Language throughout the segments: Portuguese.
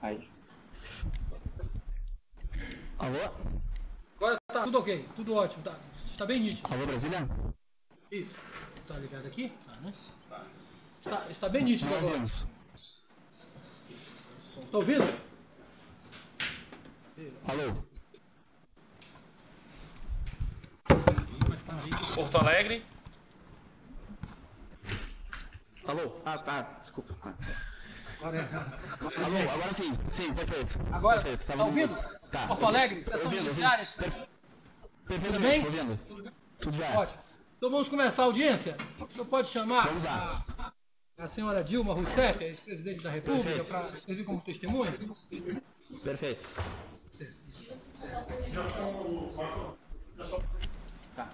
Aí. Alô? Agora tá tudo ok, tudo ótimo, tá? Está bem nítido. Alô, Brasília? Isso. Tá ligado aqui? Tá, né? Tá. Está bem nítido Não agora. ouvimos. Está ouvindo? Alô? Mas tá aí. Porto Alegre. Alô? Tá, desculpa. Agora é. Alô, agora sim. Sim, perfeito. Agora, Perfeito. tá ouvindo? Tá. Porto Alegre, sessão Ouvindo, judiciária. Perfeitamente, bem? ouvindo. Tudo já. Ótimo. Então vamos começar a audiência. Você pode chamar Vamos lá. a senhora Dilma Rousseff, ex-presidente da República, Perfeito. para servir como testemunha? Perfeito. Tá.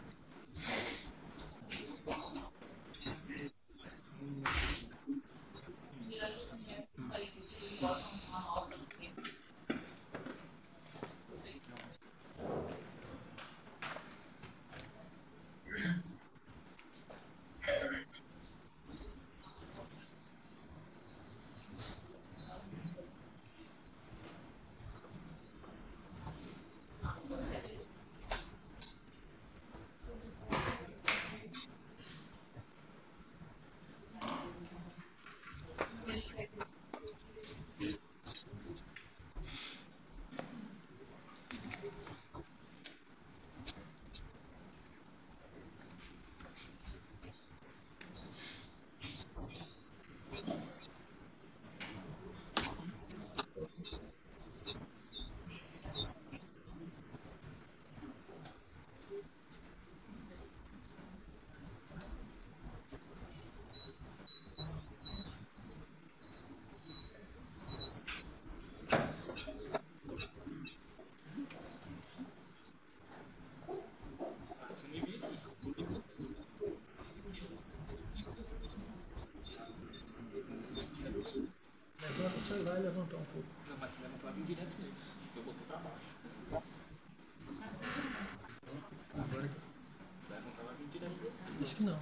Levanta o celular e levantar um pouco. Não, mas se levantar, vir direto neles. Eu botei pra baixo. Agora Se levantar, vai vir direto neles. acho que não.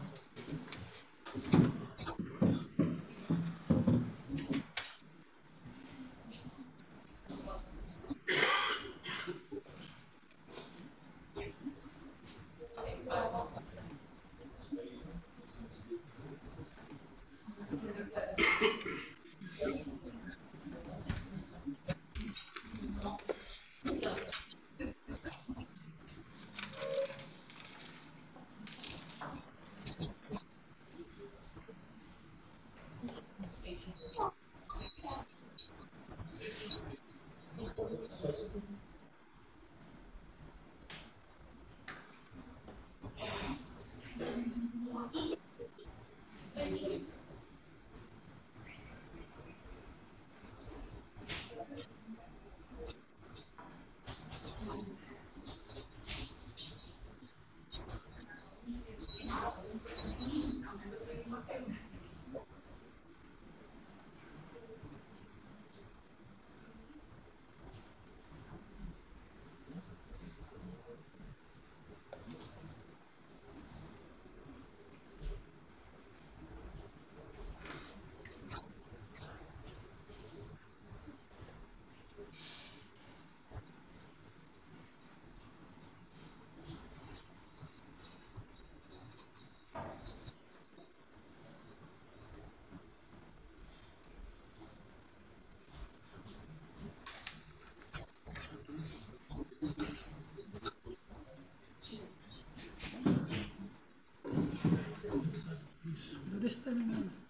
Deixa eu terminar isso.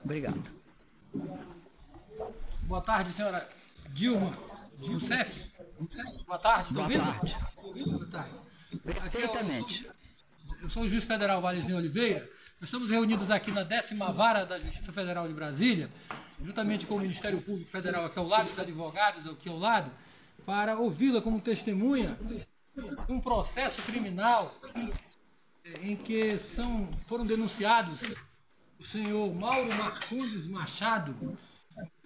Obrigado. Boa tarde, senhora Dilma Rousseff. Boa tarde, Boa ouvindo? tarde. Boa tarde. Perfeitamente. Eu sou o juiz federal Valezinho Oliveira. Nós estamos reunidos aqui na 10ª Vara da Justiça Federal de Brasília, juntamente com o Ministério Público Federal aqui ao lado, os advogados aqui ao lado, para ouvi-la como testemunha de um processo criminal em que foram denunciados o senhor Mauro Marcondes Machado,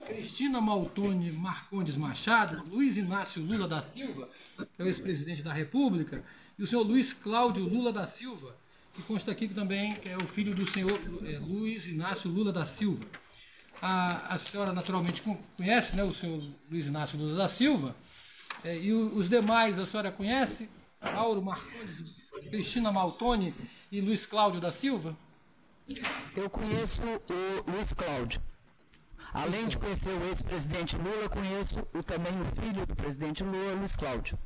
Cristina Maltoni Marcondes Machado, Luiz Inácio Lula da Silva, que é o ex-presidente da República, e o senhor Luiz Cláudio Lula da Silva, que consta aqui também que é o filho do senhor Luiz Inácio Lula da Silva. A senhora naturalmente conhece, né, o senhor Luiz Inácio Lula da Silva, e os demais a senhora conhece? Mauro Marcondes, Cristina Maltoni e Luiz Cláudio da Silva? Eu conheço o Luiz Cláudio. Além de conhecer o ex-presidente Lula, conheço também o filho do presidente Lula, Luiz Cláudio.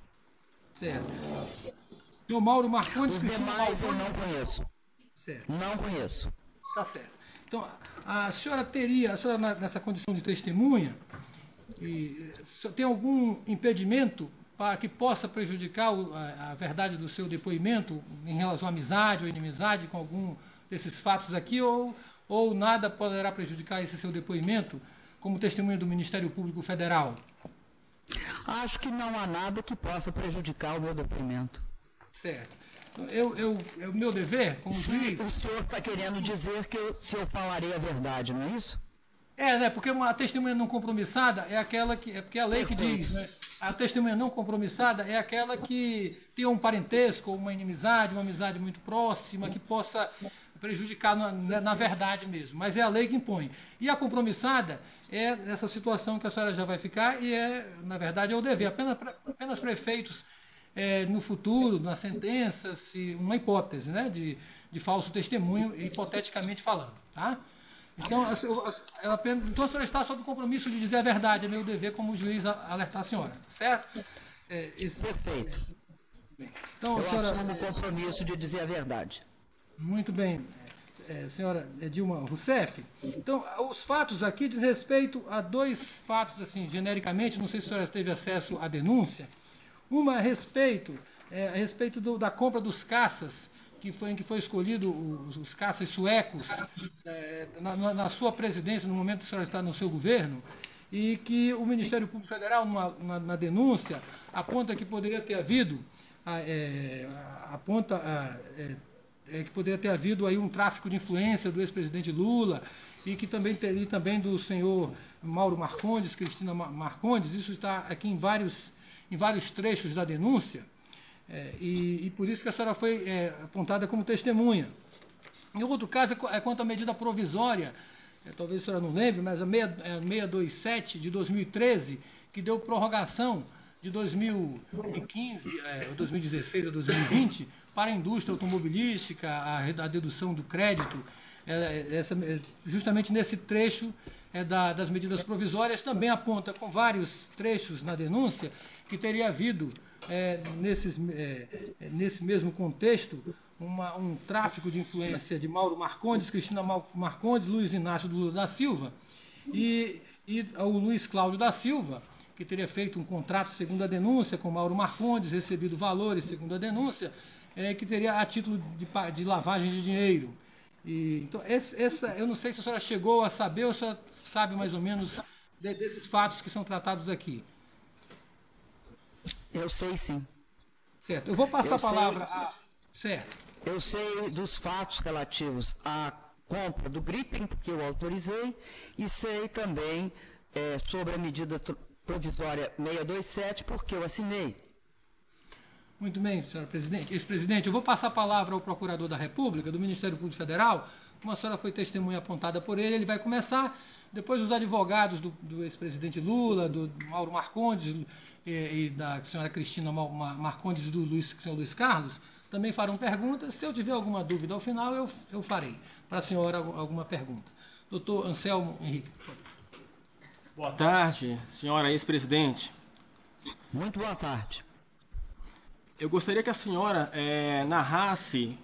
Certo. Senhor Mauro Marcondes, Os Cristina demais eu Maltoni? não conheço. Certo. Não conheço. Tá certo. Então, a senhora nessa condição de testemunha, tem algum impedimento para que possa prejudicar a verdade do seu depoimento em relação à amizade ou inimizade com algum desses fatos aqui, ou nada poderá prejudicar esse seu depoimento como testemunha do Ministério Público Federal? Acho que não há nada que possa prejudicar o meu depoimento. Certo. Então, é o meu dever, como juiz... O senhor está querendo dizer que se eu falarei a verdade, não é isso? Né? Porque uma testemunha não compromissada é aquela que... É porque a lei que diz, né? A testemunha não compromissada é aquela que tem um parentesco, uma inimizade, uma amizade muito próxima, que possa prejudicar na verdade mesmo. Mas é a lei que impõe. E a compromissada é essa situação que a senhora já vai ficar e na verdade, é o dever. Apenas prefeitos, no futuro, na sentença, uma hipótese, né, de falso testemunho, hipoteticamente falando. Tá? Então, a senhora está sob o compromisso de dizer a verdade. É meu dever como juiz alertar a senhora. Certo? Perfeito. Então, eu assumo o compromisso de dizer a verdade. Muito bem, senhora Dilma Rousseff. Então, os fatos aqui diz respeito a dois fatos, assim, genericamente, não sei se a senhora teve acesso à denúncia. Uma a respeito da compra dos caças, em que foi escolhido os caças suecos na sua presidência, no momento que a senhora está no seu governo, e que o Ministério Público Federal, na denúncia, aponta que poderia ter havido que poderia ter havido aí um tráfico de influência do ex-presidente Lula e que também do senhor Mauro Marcondes, Cristina Marcondes. Isso está aqui em vários trechos da denúncia e por isso que a senhora foi apontada como testemunha. Em outro caso é quanto à medida provisória, talvez a senhora não lembre, mas a 627 de 2013, que deu prorrogação de 2015, 2016 a 2020, para a indústria automobilística, a dedução do crédito, justamente nesse trecho das medidas provisórias, também aponta com vários trechos na denúncia que teria havido, nesse mesmo contexto, um tráfico de influência de Mauro Marcondes, Cristina Marcondes, Luiz Inácio Lula da Silva e o Luiz Cláudio da Silva, que teria feito um contrato, segundo a denúncia, com Mauro Marcondes, recebido valores, segundo a denúncia, que teria a título de lavagem de dinheiro. Então, eu não sei se a senhora chegou a saber ou se a senhora sabe mais ou menos desses fatos que são tratados aqui. Eu sei sim. Certo. Eu vou passar a palavra a... Certo. Eu sei dos fatos relativos à compra do gripping, que eu autorizei, e sei também sobre a medida provisória 627, porque eu assinei. Muito bem, senhora presidente. Ex-presidente, eu vou passar a palavra ao procurador da República, do Ministério Público Federal. Como a senhora foi testemunha apontada por ele vai começar. Depois os advogados do ex-presidente Lula, do Mauro Marcondes e da senhora Cristina Marcondes e do senhor Luiz Carlos, também farão perguntas. Se eu tiver alguma dúvida ao final, eu farei para a senhora alguma pergunta. Doutor Anselmo Henrique, por favor. Boa tarde, senhora ex-presidente. Muito boa tarde. eu gostaria que a senhora narrasse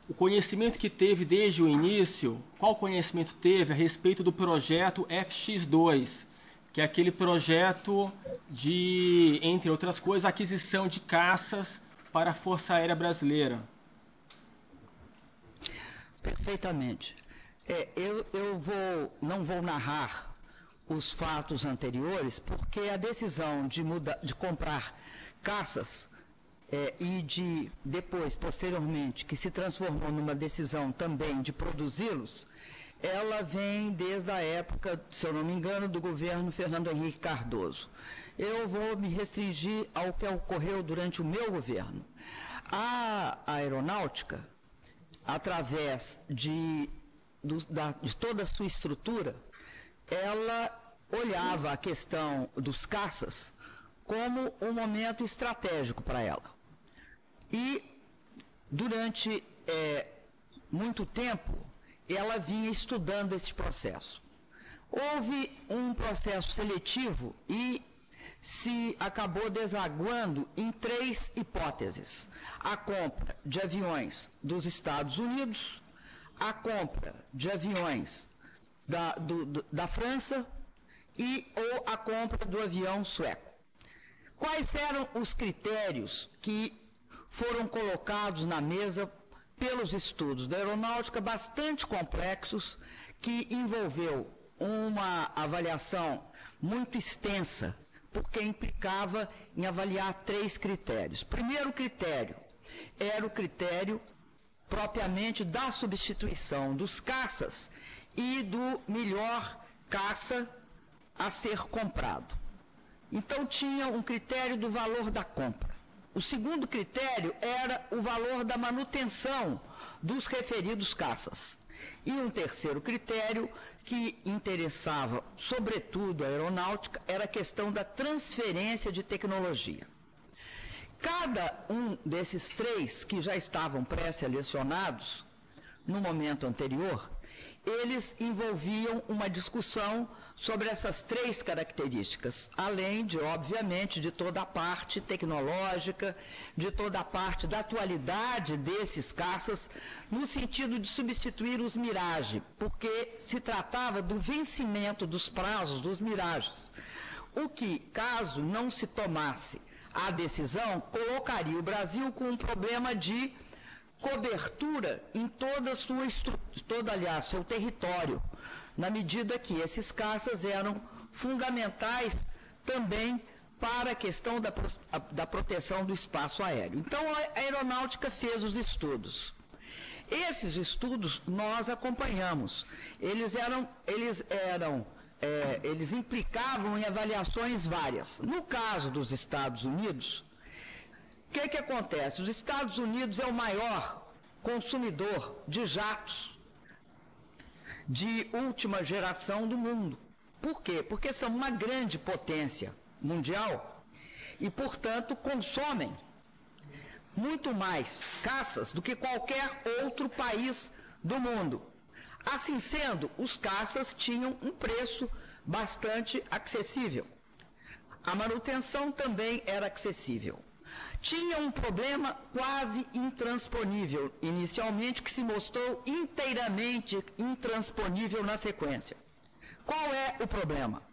o conhecimento que teve desde o início, qual conhecimento teve a respeito do projeto FX2, que é aquele projeto de, entre outras coisas, aquisição de caças para a Força Aérea Brasileira. Perfeitamente. Eu não vou narrar os fatos anteriores, porque a decisão de comprar caças e de depois, posteriormente, que se transformou numa decisão também de produzi-los, ela vem desde a época, se eu não me engano, do governo Fernando Henrique Cardoso. Eu vou me restringir ao que ocorreu durante o meu governo. A aeronáutica, através de toda a sua estrutura, ela olhava a questão dos caças como um momento estratégico para ela. E, durante muito tempo, ela vinha estudando esse processo. Houve um processo seletivo e se acabou desaguando em 3 hipóteses: a compra de aviões dos Estados Unidos, a compra de aviões da França ou a compra do avião sueco. Quais eram os critérios que foram colocados na mesa pelos estudos da aeronáutica, bastante complexos, que envolveu uma avaliação muito extensa, porque implicava em avaliar 3 critérios. Primeiro critério era o critério propriamente da substituição dos caças e do melhor caça a ser comprado. Então tinha um critério do valor da compra. O segundo critério era o valor da manutenção dos referidos caças. E um terceiro critério que interessava, sobretudo, a aeronáutica, era a questão da transferência de tecnologia. Cada um desses 3 que já estavam pré-selecionados, no momento anterior, eles envolviam uma discussão sobre essas 3 características, além de, obviamente, de toda a parte tecnológica, de toda a parte da atualidade desses caças, no sentido de substituir os Mirage, porque se tratava do vencimento dos prazos dos Mirages, o que, caso não se tomasse a decisão, colocaria o Brasil com um problema de cobertura em toda a sua seu território, na medida que esses caças eram fundamentais também para a questão da proteção do espaço aéreo. Então, a aeronáutica fez os estudos. Esses estudos nós acompanhamos. Eles implicavam em avaliações várias. No caso dos Estados Unidos, o que acontece? Os Estados Unidos é o maior consumidor de jatos de última geração do mundo. Por quê? Porque são uma grande potência mundial e, portanto, consomem muito mais caças do que qualquer outro país do mundo. Assim sendo, os caças tinham um preço bastante acessível. A manutenção também era acessível. Tinha um problema quase intransponível inicialmente, que se mostrou inteiramente intransponível na sequência. Qual é o problema?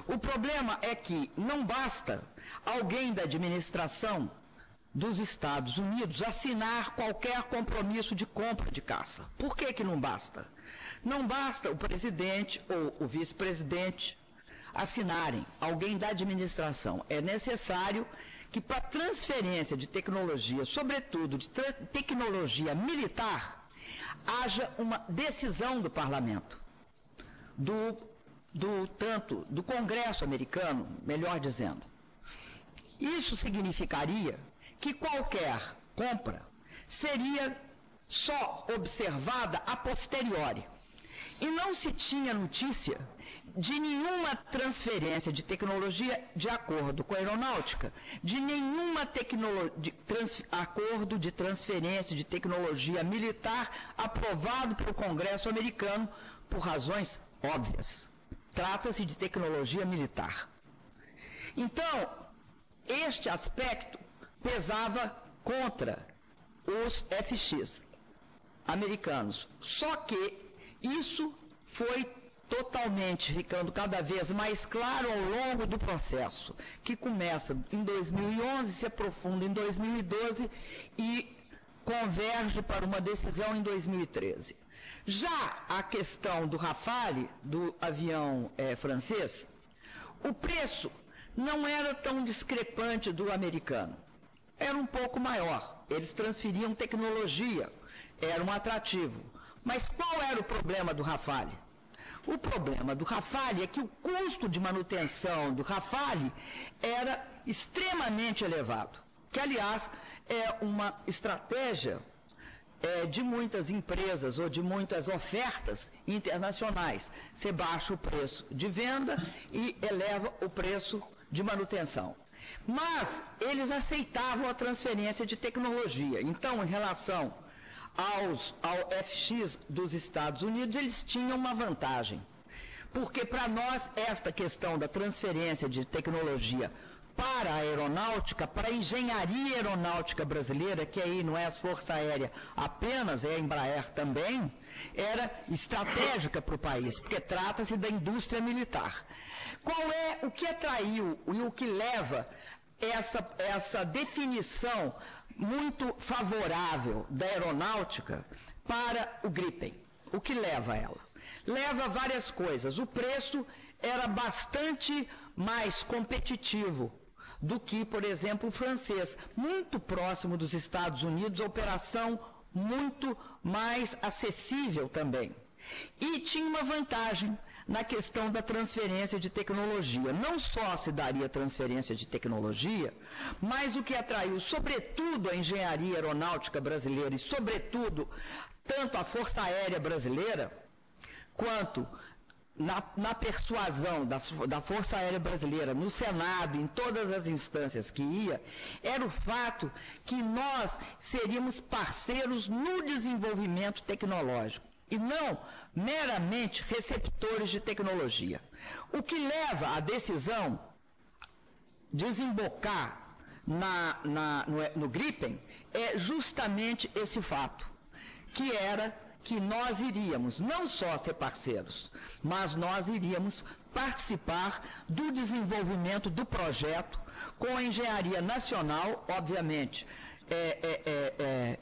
O problema é que não basta alguém da administração dos Estados Unidos assinar qualquer compromisso de compra de caça. Por que não basta? Não basta o presidente ou o vice-presidente assinarem, alguém da administração. É necessário que, para transferência de tecnologia, sobretudo de tecnologia militar, haja uma decisão do parlamento, do Congresso americano, melhor dizendo. Isso significaria que qualquer compra seria só observada a posteriori. E não se tinha notícia de nenhuma transferência de tecnologia de acordo com a aeronáutica, de nenhuma acordo de transferência de tecnologia militar aprovado pelo Congresso americano por razões óbvias. Trata-se de tecnologia militar. Então, este aspecto pesava contra os FX americanos. Só que isso foi totalmente ficando cada vez mais claro ao longo do processo, que começa em 2011, se aprofunda em 2012 e converge para uma decisão em 2013. Já a questão do Rafale, do avião francês, o preço não era tão discrepante do americano. Era um pouco maior. Eles transferiam tecnologia, era um atrativo. Mas qual era o problema do Rafale? O problema do Rafale é que o custo de manutenção do Rafale era extremamente elevado, que, aliás, é uma estratégia de muitas empresas ou de muitas ofertas internacionais. Você baixa o preço de venda e eleva o preço de manutenção. Mas eles aceitavam a transferência de tecnologia. Então, em relação ao FX dos Estados Unidos, eles tinham uma vantagem. Porque para nós, esta questão da transferência de tecnologia para a aeronáutica, para a engenharia aeronáutica brasileira, que aí não é a Força Aérea apenas, é a Embraer também, era estratégica para o país, porque trata-se da indústria militar. O que atraiu e o que leva essa definição muito favorável da aeronáutica para o Gripen? O que leva ela? Leva várias coisas. O preço era bastante mais competitivo do que, por exemplo, o francês, muito próximo dos Estados Unidos, operação muito mais acessível também. E tinha uma vantagem na questão da transferência de tecnologia. Não só se daria transferência de tecnologia, mas o que atraiu, sobretudo, a engenharia aeronáutica brasileira e, sobretudo, tanto a Força Aérea Brasileira, quanto na persuasão da Força Aérea Brasileira, no Senado, em todas as instâncias que ia, era o fato que nós seríamos parceiros no desenvolvimento tecnológico e não meramente receptores de tecnologia. O que leva a decisão desembocar no Gripen é justamente esse fato, que era que nós iríamos não só ser parceiros, mas nós iríamos participar do desenvolvimento do projeto com a engenharia nacional, obviamente.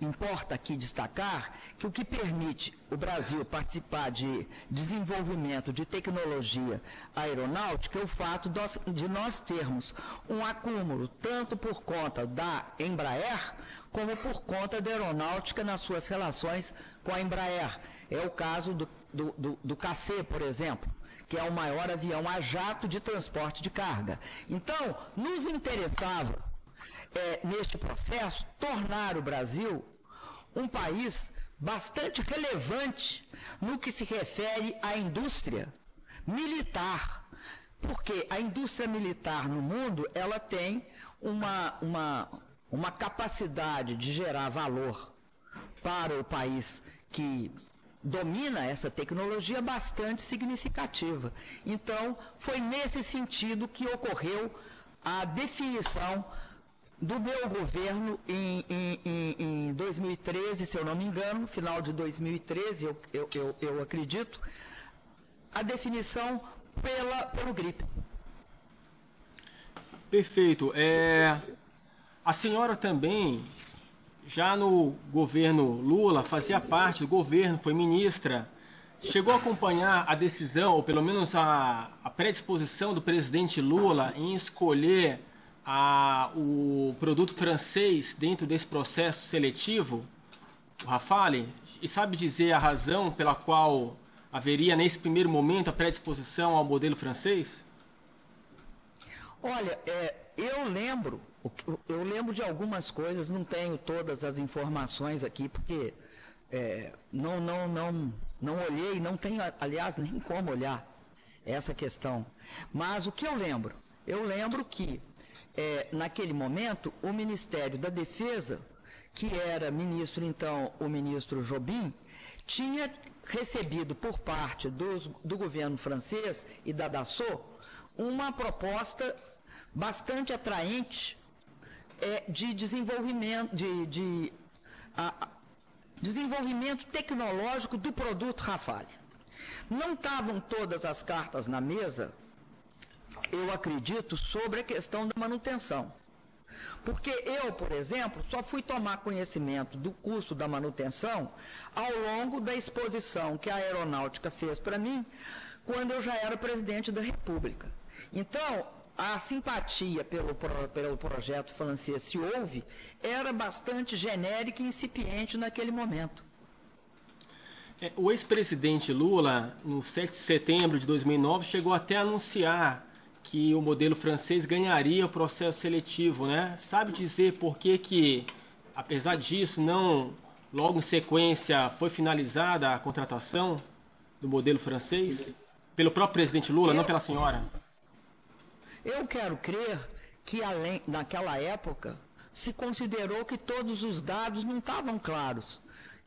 Importa aqui destacar que o que permite o Brasil participar de desenvolvimento de tecnologia aeronáutica é o fato de nós termos um acúmulo, tanto por conta da Embraer, como por conta da aeronáutica nas suas relações com a Embraer. É o caso do KC, por exemplo, que é o maior avião a jato de transporte de carga. Então, nos interessava, neste processo, tornar o Brasil um país bastante relevante no que se refere à indústria militar. Porque a indústria militar no mundo, ela tem uma capacidade de gerar valor para o país que domina essa tecnologia bastante significativa. Então, foi nesse sentido que ocorreu a definição do meu governo em 2013, se eu não me engano, final de 2013, eu acredito, a definição pelo Gripen. Perfeito. A senhora também, já no governo Lula, fazia parte do governo, foi ministra, chegou a acompanhar a decisão, ou pelo menos a predisposição do presidente Lula em escolher o produto francês dentro desse processo seletivo, o Rafale, e sabe dizer a razão pela qual haveria nesse primeiro momento a predisposição ao modelo francês? Olha, eu lembro de algumas coisas, não tenho todas as informações aqui, porque não olhei, não tenho, aliás, nem como olhar essa questão. Mas o que eu lembro que naquele momento, o Ministério da Defesa, que era ministro, então, o ministro Jobim, tinha recebido por parte do governo francês e da Dassault uma proposta bastante atraente de desenvolvimento, desenvolvimento tecnológico do produto Rafale. Não estavam todas as cartas na mesa, eu acredito, sobre a questão da manutenção. Porque eu, por exemplo, só fui tomar conhecimento do custo da manutenção ao longo da exposição que a Aeronáutica fez para mim, quando eu já era presidente da República. Então, a simpatia pelo projeto francês, se houve, era bastante genérica e incipiente naquele momento. O ex-presidente Lula, no 7 de setembro de 2009, chegou até a anunciar que o modelo francês ganharia o processo seletivo, né? Sabe dizer por que, apesar disso, não, logo em sequência, foi finalizada a contratação do modelo francês? Pelo próprio presidente Lula, não pela senhora? Eu quero crer que, naquela época, se considerou que todos os dados não estavam claros.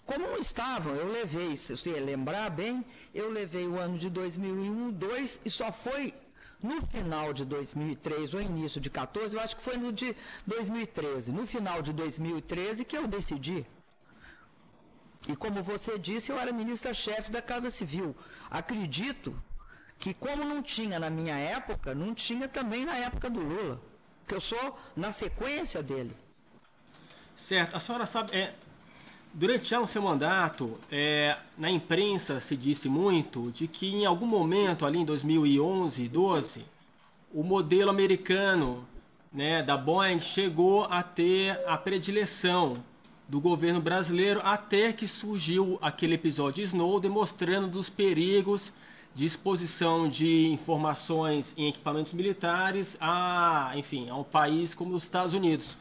Como não estavam, eu levei, se você lembrar bem, eu levei o ano de 2001, 2002 e só foi no final de 2003 ou início de 2014, eu acho que foi no de 2013, no final de 2013 que eu decidi. E como você disse, eu era ministra-chefe da Casa Civil. Acredito que como não tinha na minha época, não tinha também na época do Lula, que eu sou na sequência dele. Certo. A senhora sabe, durante já o seu mandato, na imprensa se disse muito de que em algum momento, ali em 2011, 12, o modelo americano, né, da Boeing chegou a ter a predileção do governo brasileiro, até que surgiu aquele episódio Snowden demonstrando dos perigos de exposição de informações em equipamentos militares a um país como os Estados Unidos.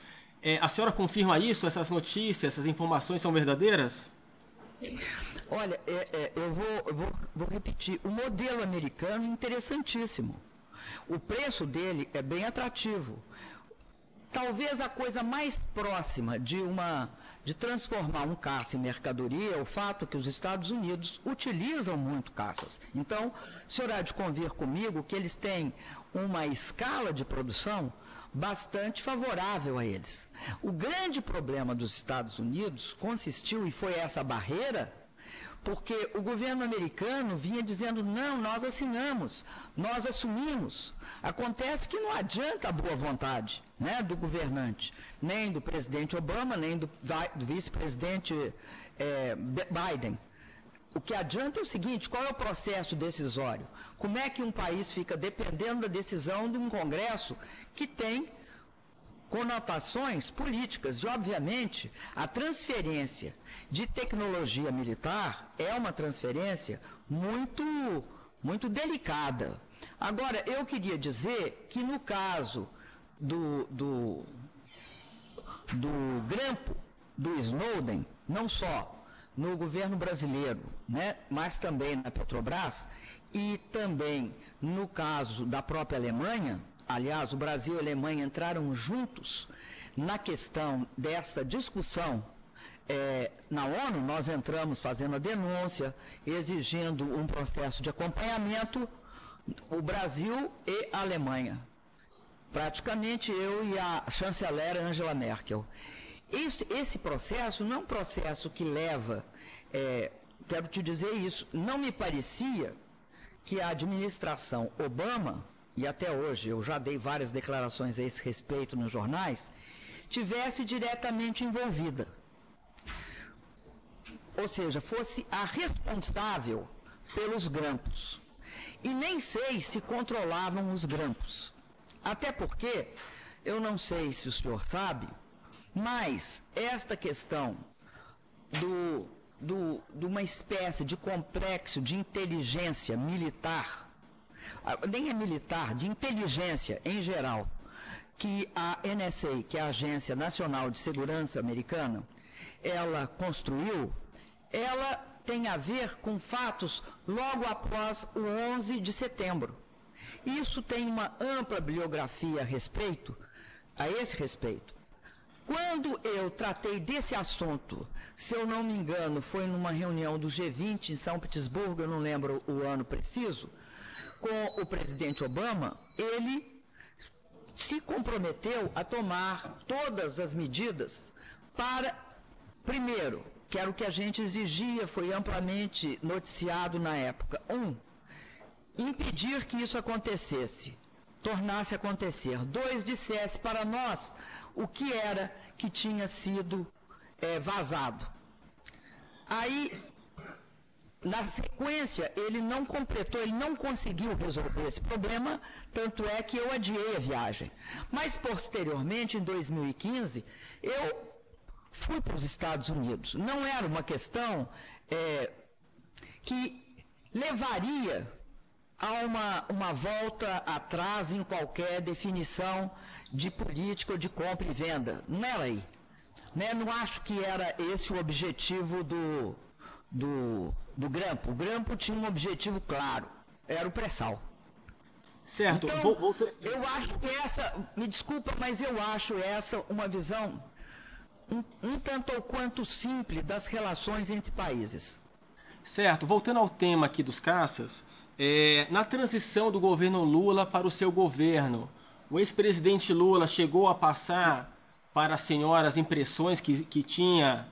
A senhora confirma isso? Essas notícias, essas informações são verdadeiras? Olha, eu vou repetir. O modelo americano é interessantíssimo. O preço dele é bem atrativo. Talvez a coisa mais próxima de transformar um caça em mercadoria é o fato que os Estados Unidos utilizam muito caças. Então, o senhor há de convir comigo que eles têm uma escala de produção bastante favorável a eles. O grande problema dos Estados Unidos consistiu, e foi essa barreira, porque o governo americano vinha dizendo, não, nós assinamos, nós assumimos. Acontece que não adianta a boa vontade, né, do governante, nem do presidente Obama, nem do vice-presidente Biden. O que adianta é o seguinte, qual é o processo decisório? Como é que um país fica dependendo da decisão de um Congresso que tem conotações políticas? E, obviamente, a transferência de tecnologia militar é uma transferência muito, muito delicada. Agora, eu queria dizer que no caso do grampo do Snowden, não só no governo brasileiro, né, mas também na Petrobras e também no caso da própria Alemanha, aliás, o Brasil e a Alemanha entraram juntos na questão dessa discussão na ONU. Nós entramos fazendo a denúncia, exigindo um processo de acompanhamento, o Brasil e a Alemanha. Praticamente eu e a chanceler Angela Merkel. Esse processo não é um processo que leva, quero te dizer isso, não me parecia que a administração Obama, e até hoje eu já dei várias declarações a esse respeito nos jornais, tivesse diretamente envolvida. Ou seja, fosse a responsável pelos grampos. E nem sei se controlavam os grampos. Até porque, eu não sei se o senhor sabe, mas esta questão de uma espécie de complexo de inteligência militar, nem é militar, de inteligência em geral, que a NSA, que é a Agência Nacional de Segurança Americana, ela construiu, ela tem a ver com fatos logo após o 11 de setembro. Isso tem uma ampla bibliografia a esse respeito. Quando eu tratei desse assunto, se eu não me engano, foi numa reunião do G20 em São Petersburgo, eu não lembro o ano preciso, com o presidente Obama, ele se comprometeu a tomar todas as medidas para, primeiro, que era o que a gente exigia, foi amplamente noticiado na época, impedir que isso acontecesse, tornasse acontecer. 2, dissesse para nós o que era que tinha sido vazado. Aí, na sequência, ele não completou, ele não conseguiu resolver esse problema, tanto é que eu adiei a viagem. Mas, posteriormente, em 2015, eu fui para os Estados Unidos. Não era uma questão que levaria a uma volta atrás em qualquer definição de política ou de compra e venda. Não era aí. Né? Não acho que era esse o objetivo do Grampo. O Grampo tinha um objetivo claro, era o pré-sal. Certo. Então, eu acho que me desculpa, mas eu acho essa uma visão um tanto ou quanto simples das relações entre países. Certo. Voltando ao tema aqui dos caças, na transição do governo Lula para o seu governo, o ex-presidente Lula chegou a passar para a senhora as impressões que tinha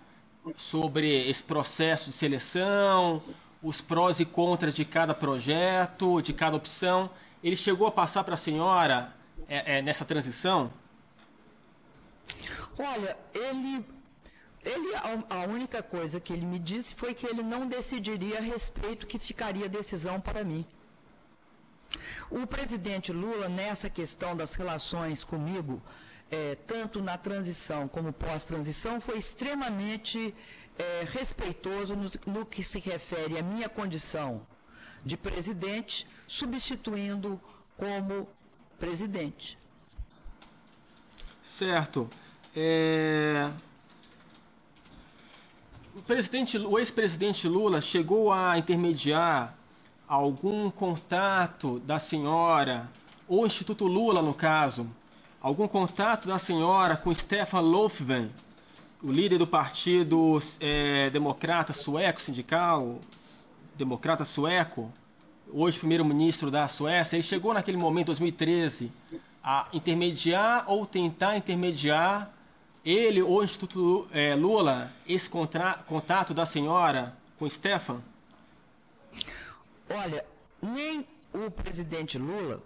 sobre esse processo de seleção, os prós e contras de cada projeto, de cada opção. Ele chegou a passar para a senhora nessa transição? Olha, a única coisa que ele me disse foi que ele não decidiria a respeito, que ficaria a decisão para mim. O presidente Lula, nessa questão das relações comigo, tanto na transição como pós-transição, foi extremamente respeitoso no que se refere à minha condição de presidente, substituindo como presidente. Certo. O ex-presidente Lula chegou a intermediar algum contato da senhora, ou o Instituto Lula, no caso, algum contato da senhora com Stefan Löfven, o líder do partido democrata sueco, sindical, democrata sueco, hoje primeiro-ministro da Suécia? Ele chegou naquele momento, 2013, a intermediar ou tentar intermediar, ele ou o Instituto Lula, esse contato da senhora com Stefan? Olha, nem o presidente Lula,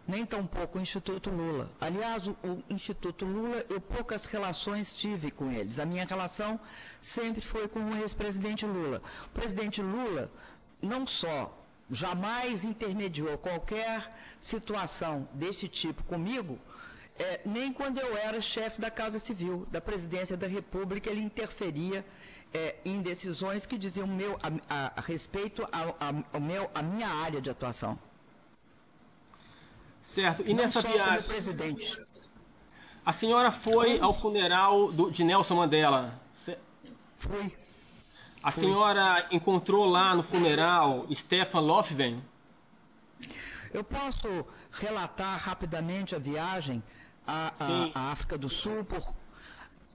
nem tampouco o Instituto Lula. Aliás, o Instituto Lula, eu poucas relações tive com eles. A minha relação sempre foi com o ex-presidente Lula. O presidente Lula não só jamais intermediou qualquer situação desse tipo comigo, nem quando eu era chefe da Casa Civil, da Presidência da República, ele interferia em decisões que diziam a respeito à minha área de atuação. Certo. E não nessa só viagem, como presidente. A senhora foi ao funeral de Nelson Mandela? Fui. A senhora encontrou lá no funeral Stefan Löfven? Eu posso relatar rapidamente a viagem à África do Sul.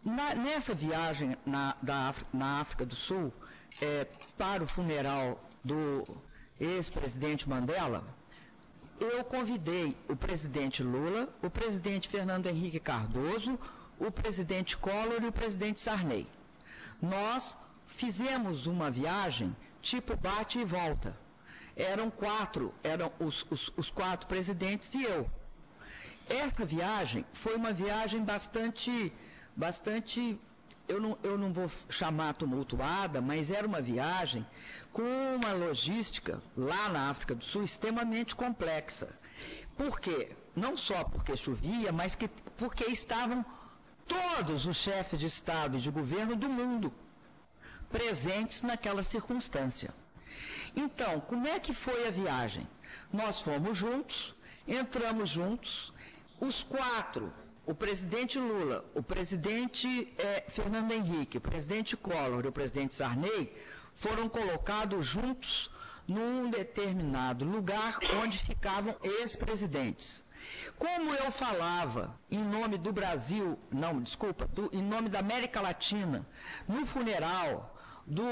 Nessa viagem na África do Sul, para o funeral do ex-presidente Mandela, eu convidei o presidente Lula, o presidente Fernando Henrique Cardoso, o presidente Collor e o presidente Sarney. Nós fizemos uma viagem tipo bate e volta. Eram os 4 presidentes e eu. Essa viagem foi uma viagem bastante, eu não vou chamar tumultuada, mas era uma viagem com uma logística lá na África do Sul extremamente complexa. Por quê? Não só porque chovia, mas porque estavam todos os chefes de Estado e de governo do mundo presentes naquela circunstância. Então, como é que foi a viagem? Nós fomos juntos, entramos juntos, os 4, o presidente Lula, o presidente Fernando Henrique, o presidente Collor e o presidente Sarney, foram colocados juntos num determinado lugar onde ficavam ex-presidentes. Como eu falava em nome do Brasil, em nome da América Latina, no funeral do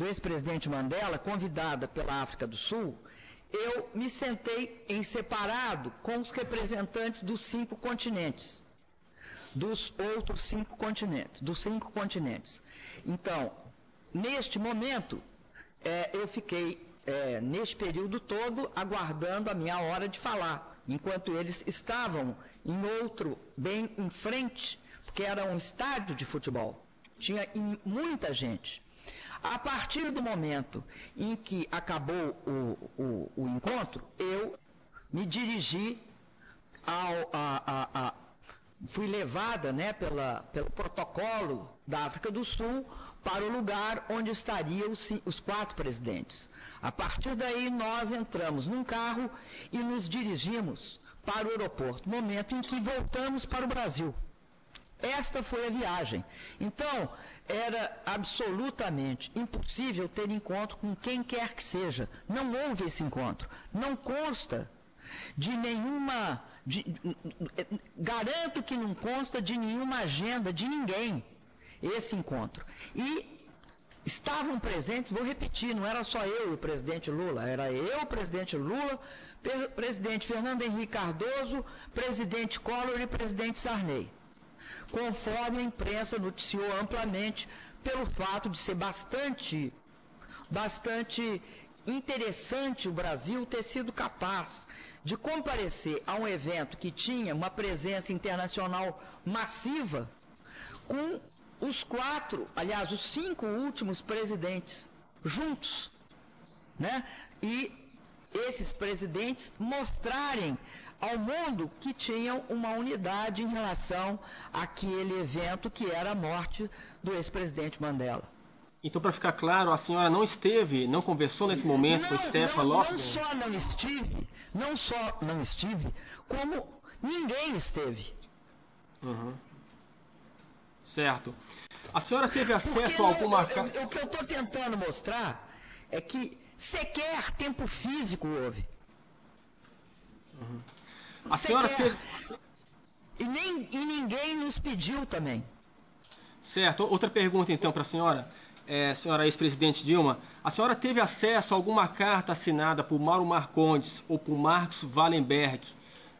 ex-presidente Mandela, convidada pela África do Sul, eu me sentei em separado com os representantes dos 5 continentes, dos outros 5 continentes, dos 5 continentes. Então, neste momento, eu fiquei, neste período todo, aguardando a minha hora de falar, enquanto eles estavam em outro, bem em frente, porque era um estádio de futebol, tinha muita gente. A partir do momento em que acabou o encontro, eu me dirigi fui levada, né, pelo protocolo da África do Sul para o lugar onde estariam os 4 presidentes. A partir daí, nós entramos num carro e nos dirigimos para o aeroporto, momento em que voltamos para o Brasil. Esta foi a viagem. Então, era absolutamente impossível ter encontro com quem quer que seja. Não houve esse encontro. Não consta de nenhuma... garanto que não consta de nenhuma agenda de ninguém esse encontro. E estavam presentes, vou repetir, não era só eu e o presidente Lula, era eu, o presidente Lula, presidente Fernando Henrique Cardoso, presidente Collor e presidente Sarney. Conforme a imprensa noticiou amplamente, pelo fato de ser bastante interessante o Brasil ter sido capaz de comparecer a um evento que tinha uma presença internacional massiva, com os 5 últimos presidentes juntos, né? E esses presidentes mostrarem ao mundo que tinham uma unidade em relação àquele evento que era a morte do ex-presidente Mandela. Então, para ficar claro, a senhora não conversou nesse momento com Stefan Lofgren? Não só não estive, como ninguém esteve. Uhum. Certo. A senhora teve acesso a alguma... O que eu estou tentando mostrar é que sequer tempo físico houve. Uhum. A senhora teve... E ninguém nos pediu também. Certo. Outra pergunta, então, para a senhora. Senhora ex-presidente Dilma, a senhora teve acesso a alguma carta assinada por Mauro Marcondes ou por Marcos Wallenberg,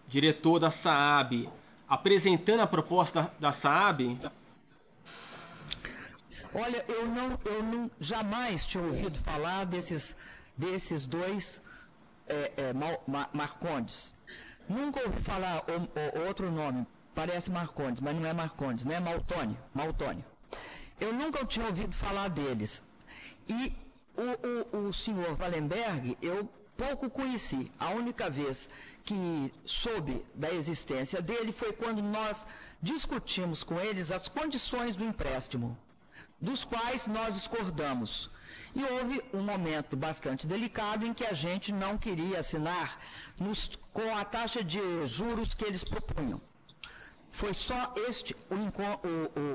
diretor da SAAB, apresentando a proposta da SAAB? Olha, eu não jamais tinha ouvido falar desses 2 Marcondes. Nunca ouvi falar outro nome, parece Marcondes, mas não é Marcondes, né? Maltônio. Eu nunca tinha ouvido falar deles. E o senhor Wallenberg, eu pouco conheci. A única vez que soube da existência dele foi quando nós discutimos com eles as condições do empréstimo, dos quais nós discordamos. E houve um momento bastante delicado em que a gente não queria assinar com a taxa de juros que eles propunham. Foi só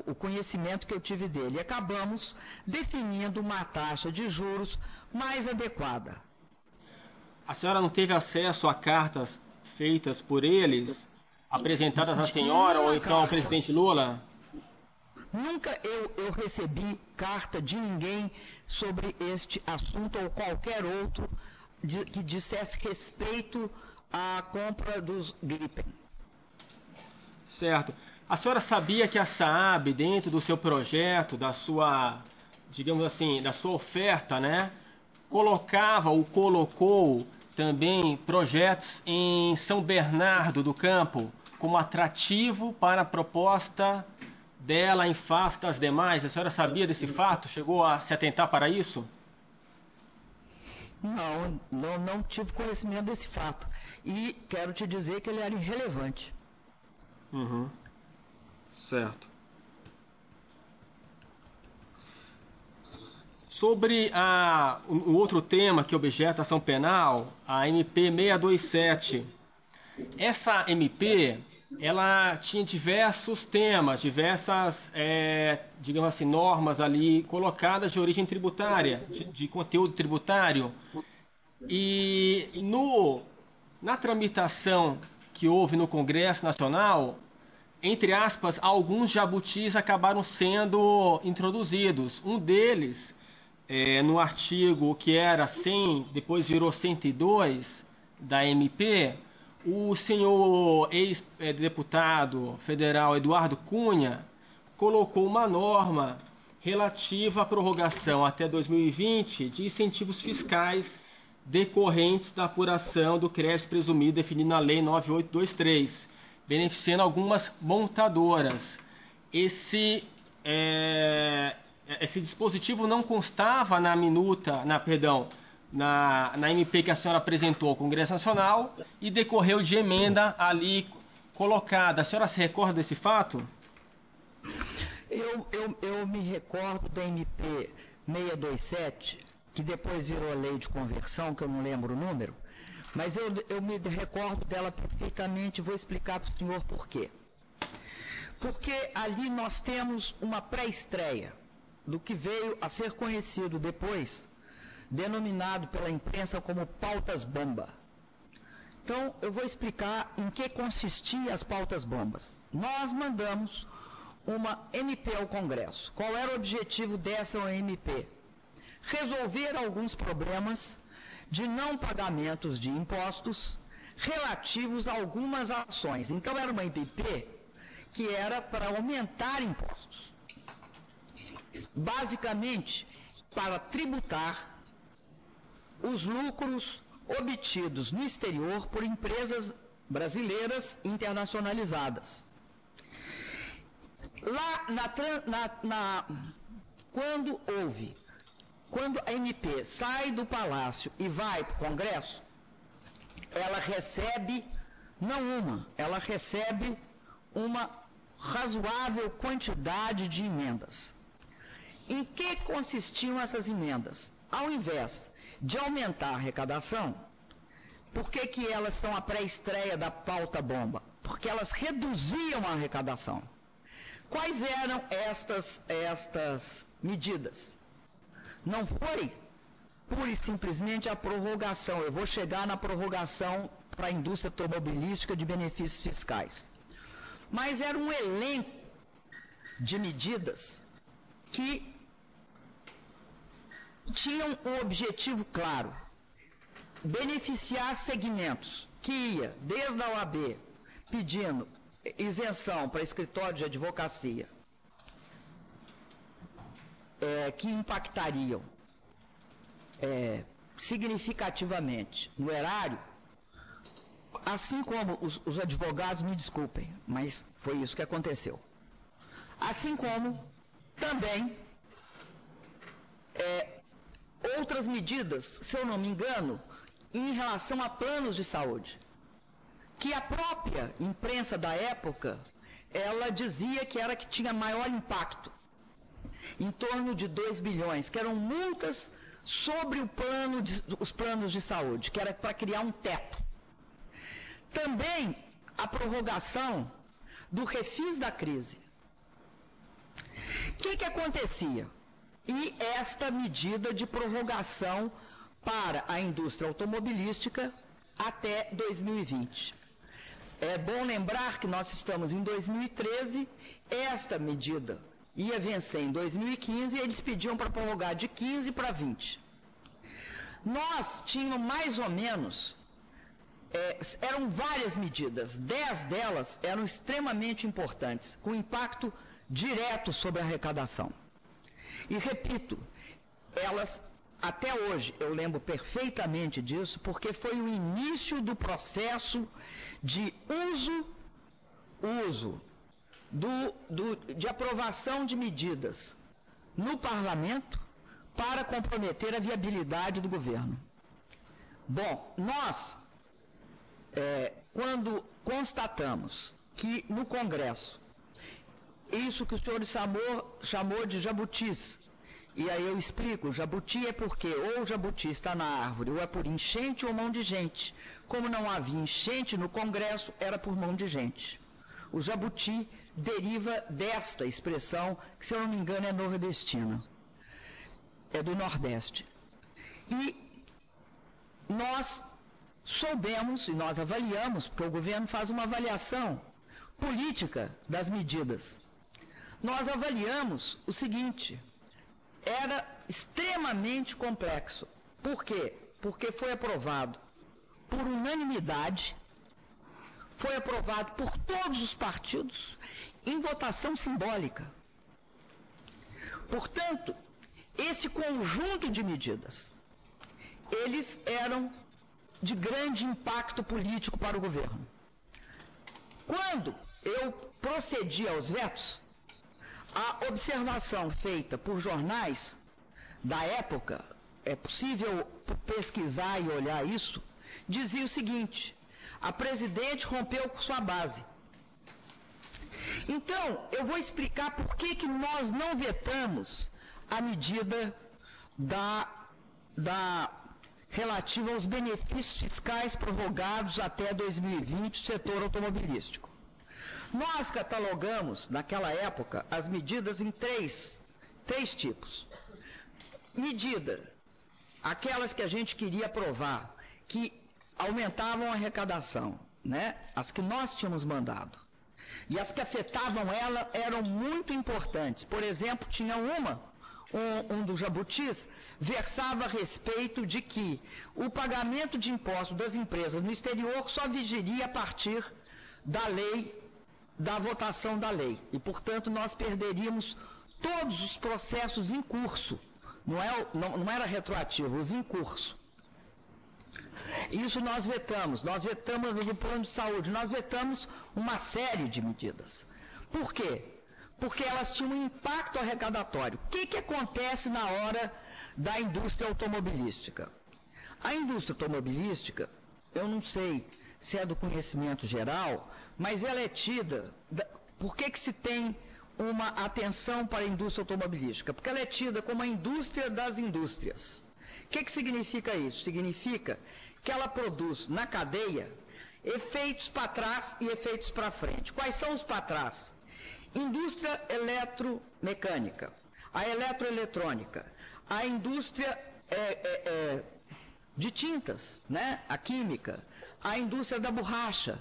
o conhecimento que eu tive dele. E acabamos definindo uma taxa de juros mais adequada. A senhora não teve acesso a cartas feitas por eles, apresentadas à senhora ou então ao presidente Lula? Nunca eu recebi carta de ninguém sobre este assunto ou qualquer outro que dissesse respeito à compra dos Gripen. Certo. A senhora sabia que a SAAB, dentro do seu projeto, da sua, digamos assim, da sua oferta, né, colocou também projetos em São Bernardo do Campo como atrativo para a proposta dela em face das demais? A senhora sabia desse fato? Chegou a se atentar para isso? Não tive conhecimento desse fato. E quero te dizer que ele era irrelevante. Uhum. Certo. Sobre o outro tema que objeta a ação penal, a MP 627. Essa MP, ela tinha diversos temas, diversas, digamos assim, normas ali colocadas de origem tributária, de conteúdo tributário. E na tramitação que houve no Congresso Nacional, entre aspas, alguns jabutis acabaram sendo introduzidos. Um deles no artigo que era 100, depois virou 102 da MP, o senhor ex-deputado federal Eduardo Cunha colocou uma norma relativa à prorrogação até 2020 de incentivos fiscais decorrentes da apuração do crédito presumido definido na Lei 9823, beneficiando algumas montadoras. Esse dispositivo não constava na MP que a senhora apresentou ao Congresso Nacional e decorreu de emenda ali colocada. A senhora se recorda desse fato? Eu me recordo da MP 627, que depois virou a lei de conversão, que eu não lembro o número, mas eu me recordo dela perfeitamente, vou explicar para o senhor por quê. Porque ali nós temos uma pré-estreia do que veio a ser conhecido depois, denominado pela imprensa como pautas-bomba. Então, eu vou explicar em que consistiam as pautas-bombas. Nós mandamos uma MP ao Congresso. Qual era o objetivo dessa MP? Resolver alguns problemas de não pagamentos de impostos relativos a algumas ações. Então, era uma MP que era para aumentar impostos. Basicamente, para tributar os lucros obtidos no exterior por empresas brasileiras internacionalizadas. Lá quando a MP sai do Palácio e vai para o Congresso, ela recebe, ela recebe uma razoável quantidade de emendas. Em que consistiam essas emendas? Ao invés de aumentar a arrecadação, por que elas são a pré-estreia da pauta-bomba? Porque elas reduziam a arrecadação. Quais eram estas medidas? Não foi pura e simplesmente a prorrogação. Eu vou chegar na prorrogação para a indústria automobilística de benefícios fiscais. Mas era um elenco de medidas que tinham um objetivo claro: beneficiar segmentos que ia desde a OAB pedindo isenção para escritório de advocacia, que impactariam significativamente no erário, assim como os advogados, me desculpem, mas foi isso que aconteceu. Assim como também outras medidas, se eu não me engano, em relação a planos de saúde, que a própria imprensa da época, ela dizia que era que tinha maior impacto, em torno de 2 bilhões, que eram multas sobre os planos de saúde, que era para criar um teto. Também a prorrogação do refis da crise. O que acontecia? E esta medida de prorrogação para a indústria automobilística até 2020. É bom lembrar que nós estamos em 2013, esta medida ia vencer em 2015 e eles pediam para prorrogar de 15 para 20. Nós tínhamos mais ou menos, eram várias medidas, 10 delas eram extremamente importantes, com impacto direto sobre a arrecadação. E repito, elas, até hoje, eu lembro perfeitamente disso, porque foi o início do processo de uso de aprovação de medidas no parlamento para comprometer a viabilidade do governo. Bom, nós, quando constatamos que no Congresso, isso que o senhor chamou de jabutis, e aí eu explico, jabuti é porque ou o jabuti está na árvore, ou é por enchente ou mão de gente. Como não havia enchente no Congresso, era por mão de gente. O jabuti deriva desta expressão, que se eu não me engano é nordestina, é do Nordeste. E nós soubemos, e nós avaliamos, porque o governo faz uma avaliação política das medidas. Nós avaliamos o seguinte: era extremamente complexo. Por quê? Porque foi aprovado por unanimidade, foi aprovado por todos os partidos em votação simbólica. Portanto, esse conjunto de medidas, eles eram de grande impacto político para o governo. Quando eu procedi aos vetos, a observação feita por jornais da época, é possível pesquisar e olhar isso, dizia o seguinte: a presidente rompeu com sua base. Então, eu vou explicar por que nós não vetamos a medida relativa aos benefícios fiscais prorrogados até 2020 do setor automobilístico. Nós catalogamos, naquela época, as medidas em três tipos. Medida, aquelas que a gente queria aprovar, que aumentavam a arrecadação, né? As que nós tínhamos mandado. E as que afetavam ela eram muito importantes. Por exemplo, tinha um dos jabutis, versava a respeito de que o pagamento de impostos das empresas no exterior só vigiria a partir da lei, da votação da lei. E, portanto, nós perderíamos todos os processos em curso. Não era retroativo, os em curso. Isso nós vetamos no plano de saúde, nós vetamos uma série de medidas. Por quê? Porque elas tinham um impacto arrecadatório. O que acontece na hora da indústria automobilística? A indústria automobilística, eu não sei se é do conhecimento geral, mas ela é tida... Por que se tem uma atenção para a indústria automobilística? Porque ela é tida como a indústria das indústrias. O que significa isso? Significa que ela produz na cadeia efeitos para trás e efeitos para frente. Quais são os para trás? Indústria eletromecânica, a eletroeletrônica, a indústria de tintas, né? A química, a indústria da borracha,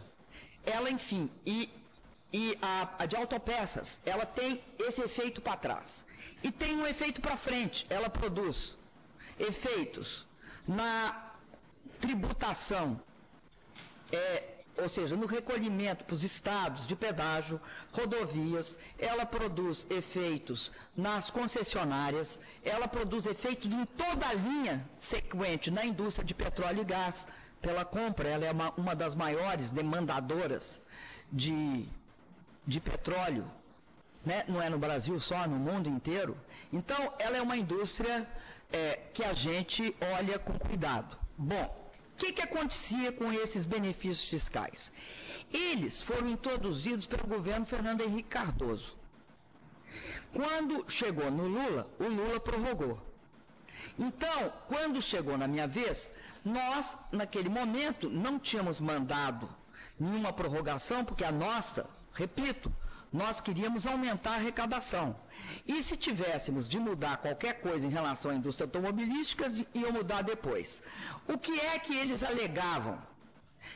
ela, enfim, e a de autopeças, ela tem esse efeito para trás. E tem um efeito para frente, ela produz efeitos na tributação, ou seja, no recolhimento para os estados de pedágio, rodovias, ela produz efeitos nas concessionárias, ela produz efeitos em toda a linha sequente na indústria de petróleo e gás, pela compra, ela é uma das maiores demandadoras de petróleo, né? Não é no Brasil só, no mundo inteiro. Então, ela é uma indústria que a gente olha com cuidado. Bom, o que acontecia com esses benefícios fiscais? Eles foram introduzidos pelo governo Fernando Henrique Cardoso. Quando chegou no Lula, o Lula prorrogou. Então, quando chegou na minha vez, nós, naquele momento, não tínhamos mandado nenhuma prorrogação, porque a nossa, repito, nós queríamos aumentar a arrecadação. E se tivéssemos de mudar qualquer coisa em relação à indústria automobilística, iam mudar depois. O que é que eles alegavam?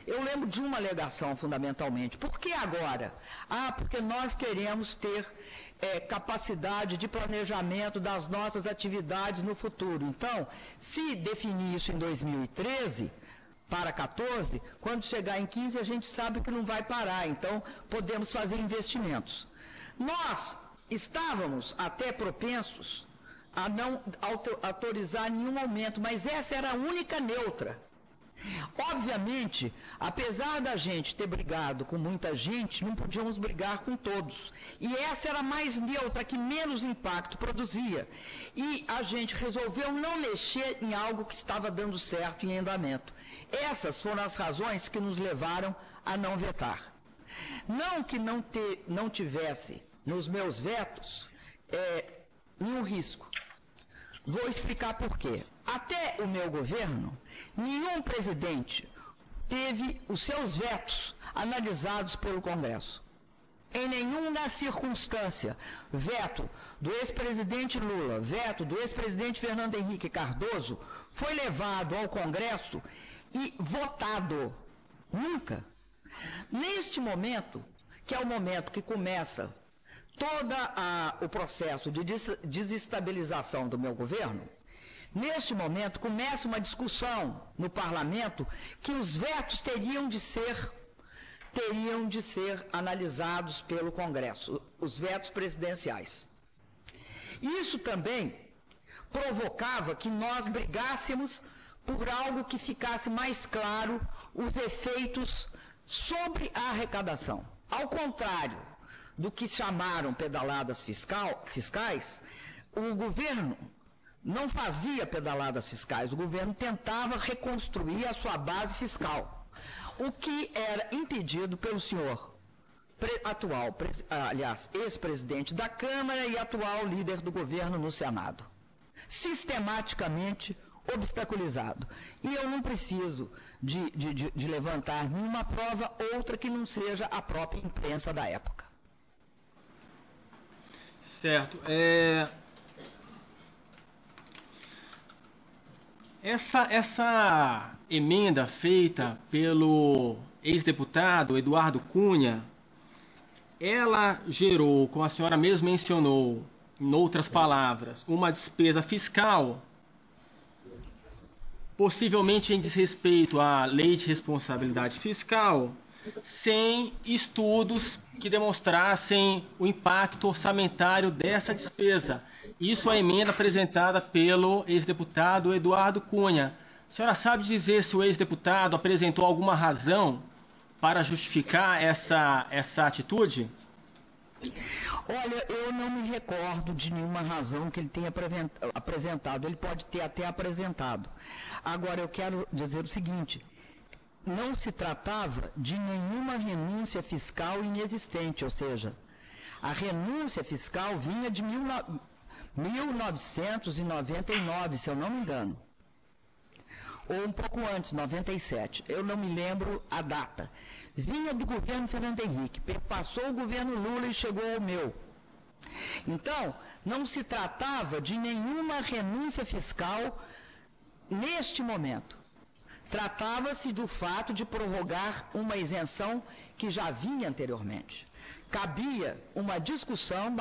Eu lembro de uma alegação, fundamentalmente. Por que agora? Porque nós queremos ter capacidade de planejamento das nossas atividades no futuro. Então, se definir isso em 2013... para 14, quando chegar em 15 a gente sabe que não vai parar, então podemos fazer investimentos. Nós estávamos até propensos a não autorizar nenhum aumento, mas essa era a única neutra. Obviamente, apesar da gente ter brigado com muita gente, não podíamos brigar com todos. E essa era a mais neutra, que menos impacto produzia. E a gente resolveu não mexer em algo que estava dando certo em andamento. Essas foram as razões que nos levaram a não vetar. Não que não tivesse nos meus vetos nenhum risco. Vou explicar por quê. Até o meu governo, nenhum presidente teve os seus vetos analisados pelo Congresso. Em nenhuma circunstância, veto do ex-presidente Lula, veto do ex-presidente Fernando Henrique Cardoso, foi levado ao Congresso e votado. Nunca. Neste momento, que é o momento que começa todo o processo de desestabilização do meu governo, neste momento começa uma discussão no parlamento que os vetos teriam de ser analisados pelo Congresso, os vetos presidenciais. Isso também provocava que nós brigássemos por algo que ficasse mais claro os efeitos sobre a arrecadação. Ao contrário do que chamaram pedaladas fiscais, o governo não fazia pedaladas fiscais, o governo tentava reconstruir a sua base fiscal, o que era impedido pelo senhor ex-presidente da Câmara e atual líder do governo no Senado. Sistematicamente obstaculizado. E eu não preciso de levantar nenhuma prova outra que não seja a própria imprensa da época. Certo. Essa emenda feita pelo ex-deputado Eduardo Cunha, ela gerou, como a senhora mesmo mencionou, em outras palavras, uma despesa fiscal, possivelmente em desrespeito à Lei de Responsabilidade Fiscal, sem estudos que demonstrassem o impacto orçamentário dessa despesa. Isso é a emenda apresentada pelo ex-deputado Eduardo Cunha. A senhora sabe dizer se o ex-deputado apresentou alguma razão para justificar essa atitude? Olha, eu não me recordo de nenhuma razão que ele tenha apresentado. Ele pode ter até apresentado. Agora, eu quero dizer o seguinte: não se tratava de nenhuma renúncia fiscal inexistente, ou seja, a renúncia fiscal vinha de 1999, se eu não me engano. Ou um pouco antes, 97. Eu não me lembro a data. Vinha do governo Fernando Henrique, passou o governo Lula e chegou ao meu. Então, não se tratava de nenhuma renúncia fiscal neste momento. Tratava-se do fato de prorrogar uma isenção que já vinha anteriormente. Cabia uma discussão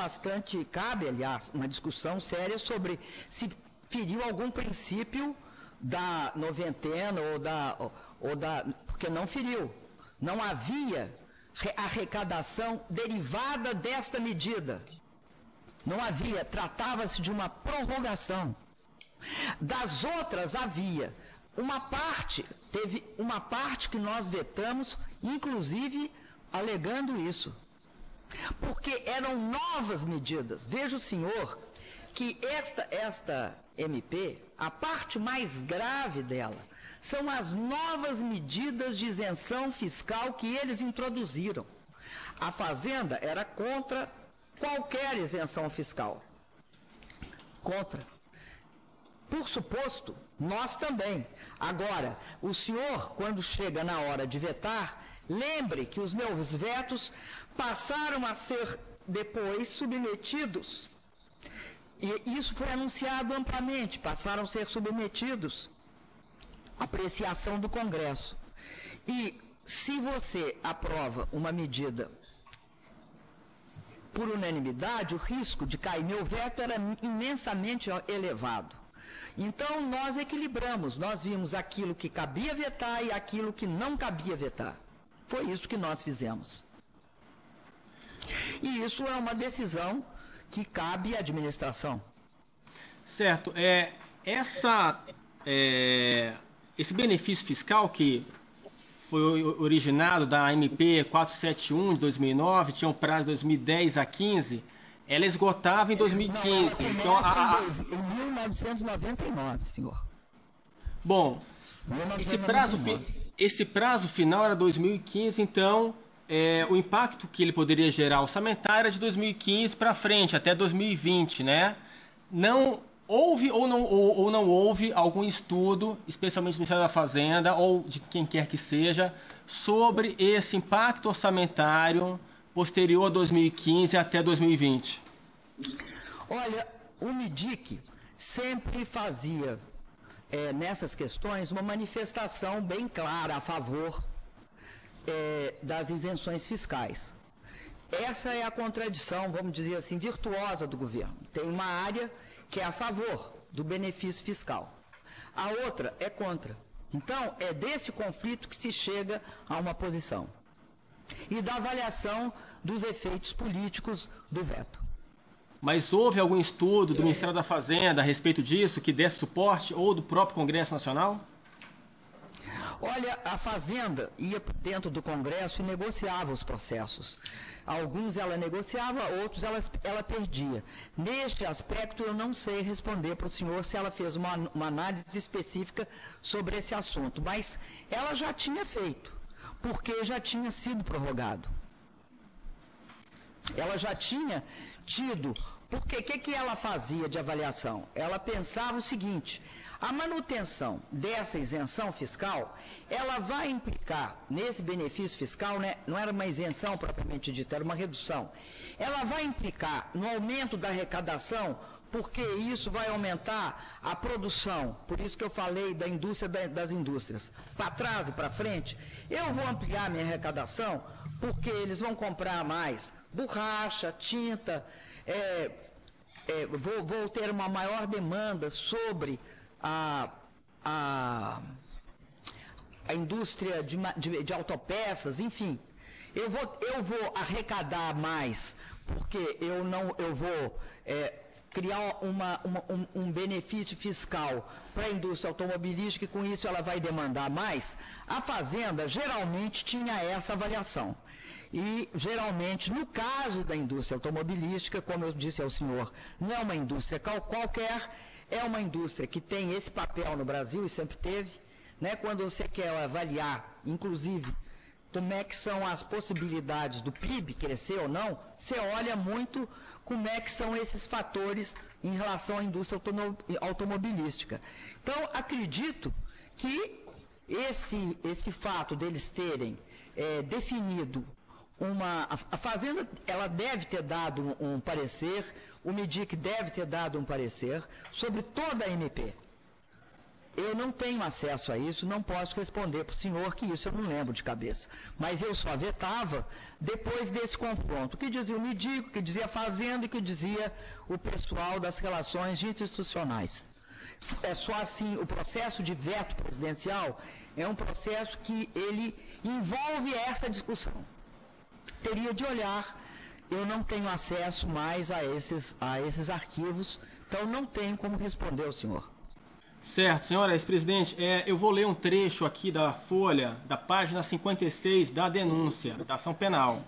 cabe, aliás, uma discussão séria sobre se feriu algum princípio da noventena porque não feriu. Não havia arrecadação derivada desta medida. Não havia, tratava-se de uma prorrogação. Das outras havia teve uma parte que nós vetamos, inclusive alegando isso. Porque eram novas medidas. Veja o senhor que esta MP, a parte mais grave dela, são as novas medidas de isenção fiscal que eles introduziram. A Fazenda era contra qualquer isenção fiscal. Contra. Por suposto, nós também. Agora, o senhor, quando chega na hora de vetar, lembre que os meus vetos passaram a ser depois submetidos, e isso foi anunciado amplamente, passaram a ser submetidos à apreciação do Congresso. E se você aprova uma medida por unanimidade, o risco de cair meu veto era imensamente elevado. Então, nós equilibramos, nós vimos aquilo que cabia vetar e aquilo que não cabia vetar. Foi isso que nós fizemos. E isso é uma decisão que cabe à administração. Certo. Esse benefício fiscal que foi originado da MP 471 de 2009, tinha um prazo de 2010 a 15, ela esgotava em 2015. Então, em 1999, senhor. Bom, 1999. esse prazo final era 2015, então o impacto que ele poderia gerar orçamentário era de 2015 para frente, até 2020, né? Não houve ou não houve algum estudo, especialmente do Ministério da Fazenda ou de quem quer que seja, sobre esse impacto orçamentário posterior a 2015 até 2020? Olha, o MIDIC sempre fazia nessas questões uma manifestação bem clara a favor das isenções fiscais. essa é a contradição, vamos dizer assim, virtuosa do governo. Tem uma área que é a favor do benefício fiscal, a outra é contra. Então, é desse conflito que se chega a uma posição e da avaliação dos efeitos políticos do veto. Mas houve algum estudo do Ministério da Fazenda a respeito disso, que desse suporte, ou do próprio Congresso Nacional? Olha, a Fazenda ia dentro do Congresso e negociava os processos. Alguns ela negociava, outros ela perdia. Neste aspecto, eu não sei responder para o senhor se ela fez uma análise específica sobre esse assunto, mas ela já tinha feito, porque já tinha sido prorrogado. Ela já tinha tido, porque o que ela fazia de avaliação? Ela pensava o seguinte: a manutenção dessa isenção fiscal, ela vai implicar nesse benefício fiscal, né, não era uma isenção propriamente dita, era uma redução. Ela vai implicar no aumento da arrecadação, porque isso vai aumentar a produção. Por isso que eu falei da indústria das indústrias. Para trás e para frente, eu vou ampliar minha arrecadação, porque eles vão comprar mais borracha, tinta, vou ter uma maior demanda sobre a indústria de autopeças, enfim. Eu vou arrecadar mais, porque eu vou criar um benefício fiscal para a indústria automobilística e com isso ela vai demandar mais. A Fazenda geralmente tinha essa avaliação. E, geralmente, no caso da indústria automobilística, como eu disse ao senhor, não é uma indústria qualquer, é uma indústria que tem esse papel no Brasil e sempre teve, né? Quando você quer avaliar, inclusive, como é que são as possibilidades do PIB crescer ou não, você olha muito como é que são esses fatores em relação à indústria automobilística. Então, acredito que esse fato deles terem definido a Fazenda, ela deve ter dado um parecer, o MIDIC deve ter dado um parecer sobre toda a MP. Eu não tenho acesso a isso, não posso responder para o senhor que isso eu não lembro de cabeça. Mas eu só vetava depois desse confronto. O que dizia o MIDIC, o que dizia a Fazenda e o que dizia o pessoal das relações institucionais. É só assim, o processo de veto presidencial é um processo que ele envolve essa discussão. Teria de olhar, eu não tenho acesso mais a esses arquivos, então não tenho como responder ao senhor. Certo, senhora ex-presidente, eu vou ler um trecho aqui da Folha, da página 56 da denúncia, da ação penal.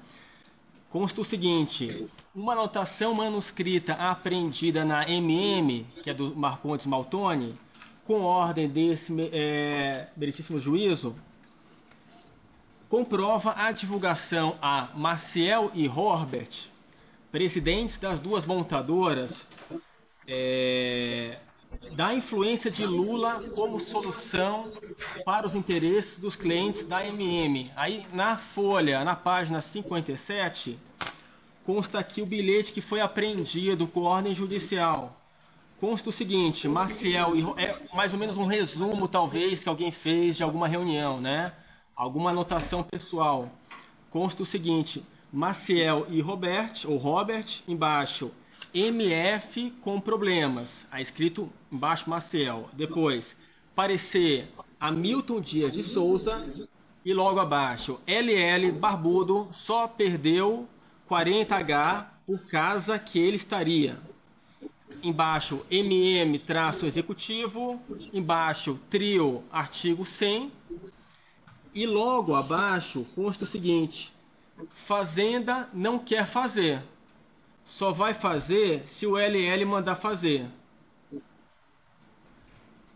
Consta o seguinte: uma anotação manuscrita apreendida na MM, que é do Marcondes Maltoni, com ordem desse meritíssimo juízo, comprova a divulgação a Maciel e Rorbert, presidentes das duas montadoras, da influência de Lula como solução para os interesses dos clientes da MM. Aí na Folha, na página 57, consta aqui o bilhete que foi apreendido com ordem judicial. Consta o seguinte: Maciel, é mais ou menos um resumo talvez que alguém fez de alguma reunião, né? Alguma anotação pessoal. Consta o seguinte: Maciel e Robert, embaixo, MF com problemas. Aí escrito embaixo Maciel. Depois, parecer Hamilton Dias de Souza. E logo abaixo, LL Barbudo só perdeu 40H por casa que ele estaria. Embaixo, MM-executivo. Embaixo, trio, artigo 100. E logo abaixo consta o seguinte: Fazenda não quer fazer. Só vai fazer se o LL mandar fazer.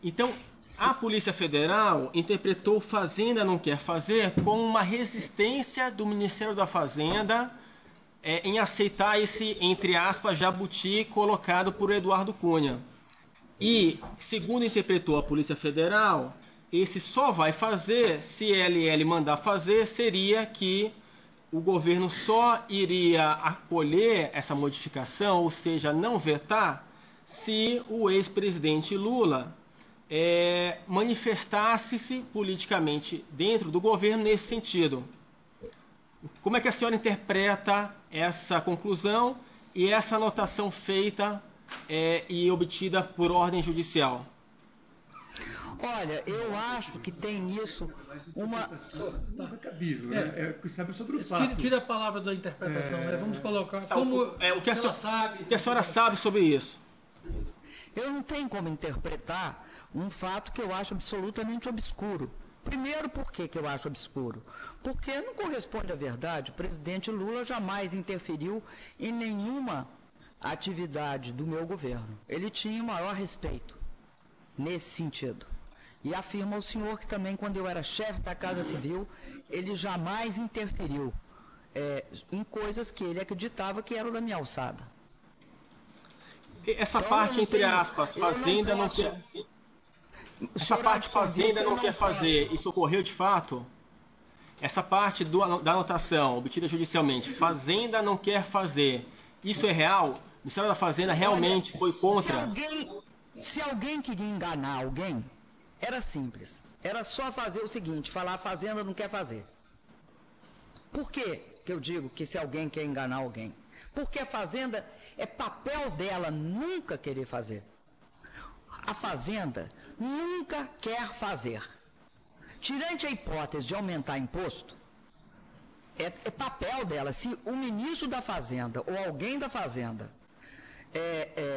Então, a Polícia Federal interpretou Fazenda não quer fazer como uma resistência do Ministério da Fazenda em aceitar esse, entre aspas, jabuti colocado por Eduardo Cunha. E, segundo interpretou a Polícia Federal, esse só vai fazer se LL mandar fazer, seria que o governo só iria acolher essa modificação, ou seja, não vetar, se o ex-presidente Lula manifestasse-se politicamente dentro do governo nesse sentido. Como é que a senhora interpreta essa conclusão e essa anotação feita e obtida por ordem judicial? Olha, eu acho que tem nisso uma... Não é cabível, né? Sabe sobre o fato. Tira a palavra da interpretação, né? Vamos colocar como o que ela sabe. O que a senhora sabe sobre isso? Eu não tenho como interpretar um fato que eu acho absolutamente obscuro. Primeiro, por que eu acho obscuro? Porque não corresponde à verdade. O presidente Lula jamais interferiu em nenhuma atividade do meu governo. Ele tinha o maior respeito nesse sentido. E afirma ao senhor que também, quando eu era chefe da Casa Civil, ele jamais interferiu em coisas que ele acreditava que eram da minha alçada. Essa parte, entre aspas, fazenda não quer... Essa parte fazenda não quer fazer, isso ocorreu de fato? Essa parte da anotação obtida judicialmente, fazenda não quer fazer, isso é real? O Ministério da Fazenda realmente foi contra? Se alguém queria enganar alguém, era simples. Era só fazer o seguinte, falar a fazenda não quer fazer. Por que eu digo que se alguém quer enganar alguém? Porque a fazenda é papel dela nunca querer fazer. A fazenda nunca quer fazer. Tirante a hipótese de aumentar imposto, é papel dela. Se o ministro da Fazenda ou alguém da Fazenda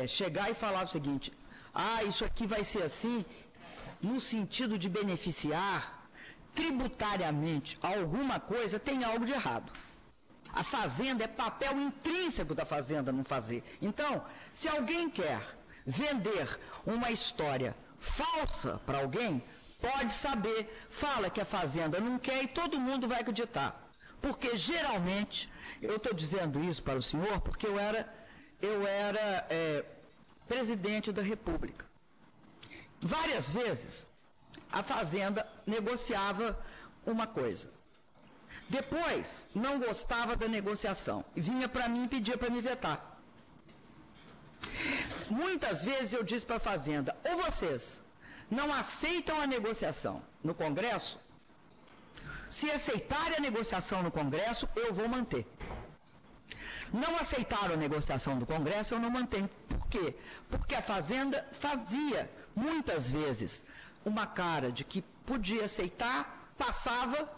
chegar e falar o seguinte, isso aqui vai ser assim, no sentido de beneficiar tributariamente alguma coisa, tem algo de errado. A Fazenda é papel intrínseco da Fazenda não fazer. Então, se alguém quer vender uma história falsa para alguém, pode saber, fala que a Fazenda não quer e todo mundo vai acreditar. Porque geralmente, eu estou dizendo isso para o senhor porque eu era presidente da República. Várias vezes a Fazenda negociava uma coisa. Depois não gostava da negociação e vinha para mim e pedia para me vetar. Muitas vezes eu disse para a Fazenda, ou vocês não aceitam a negociação no Congresso, se aceitarem a negociação no Congresso, eu vou manter. Não aceitaram a negociação do Congresso, eu não mantenho. Por quê? Porque a Fazenda fazia, muitas vezes, uma cara de que podia aceitar, passava,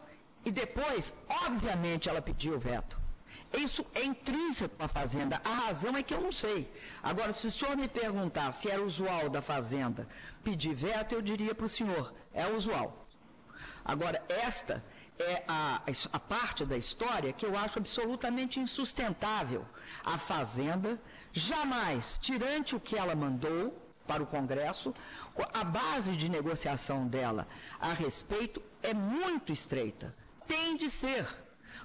e depois, obviamente, ela pediu o veto. Isso é intrínseco à Fazenda. A razão é que eu não sei. Agora, se o senhor me perguntar se era usual da Fazenda pedir veto, eu diria para o senhor, é usual. Agora, esta é a parte da história que eu acho absolutamente insustentável. A Fazenda jamais, tirante o que ela mandou para o Congresso, a base de negociação dela a respeito é muito estreita. Tem de ser.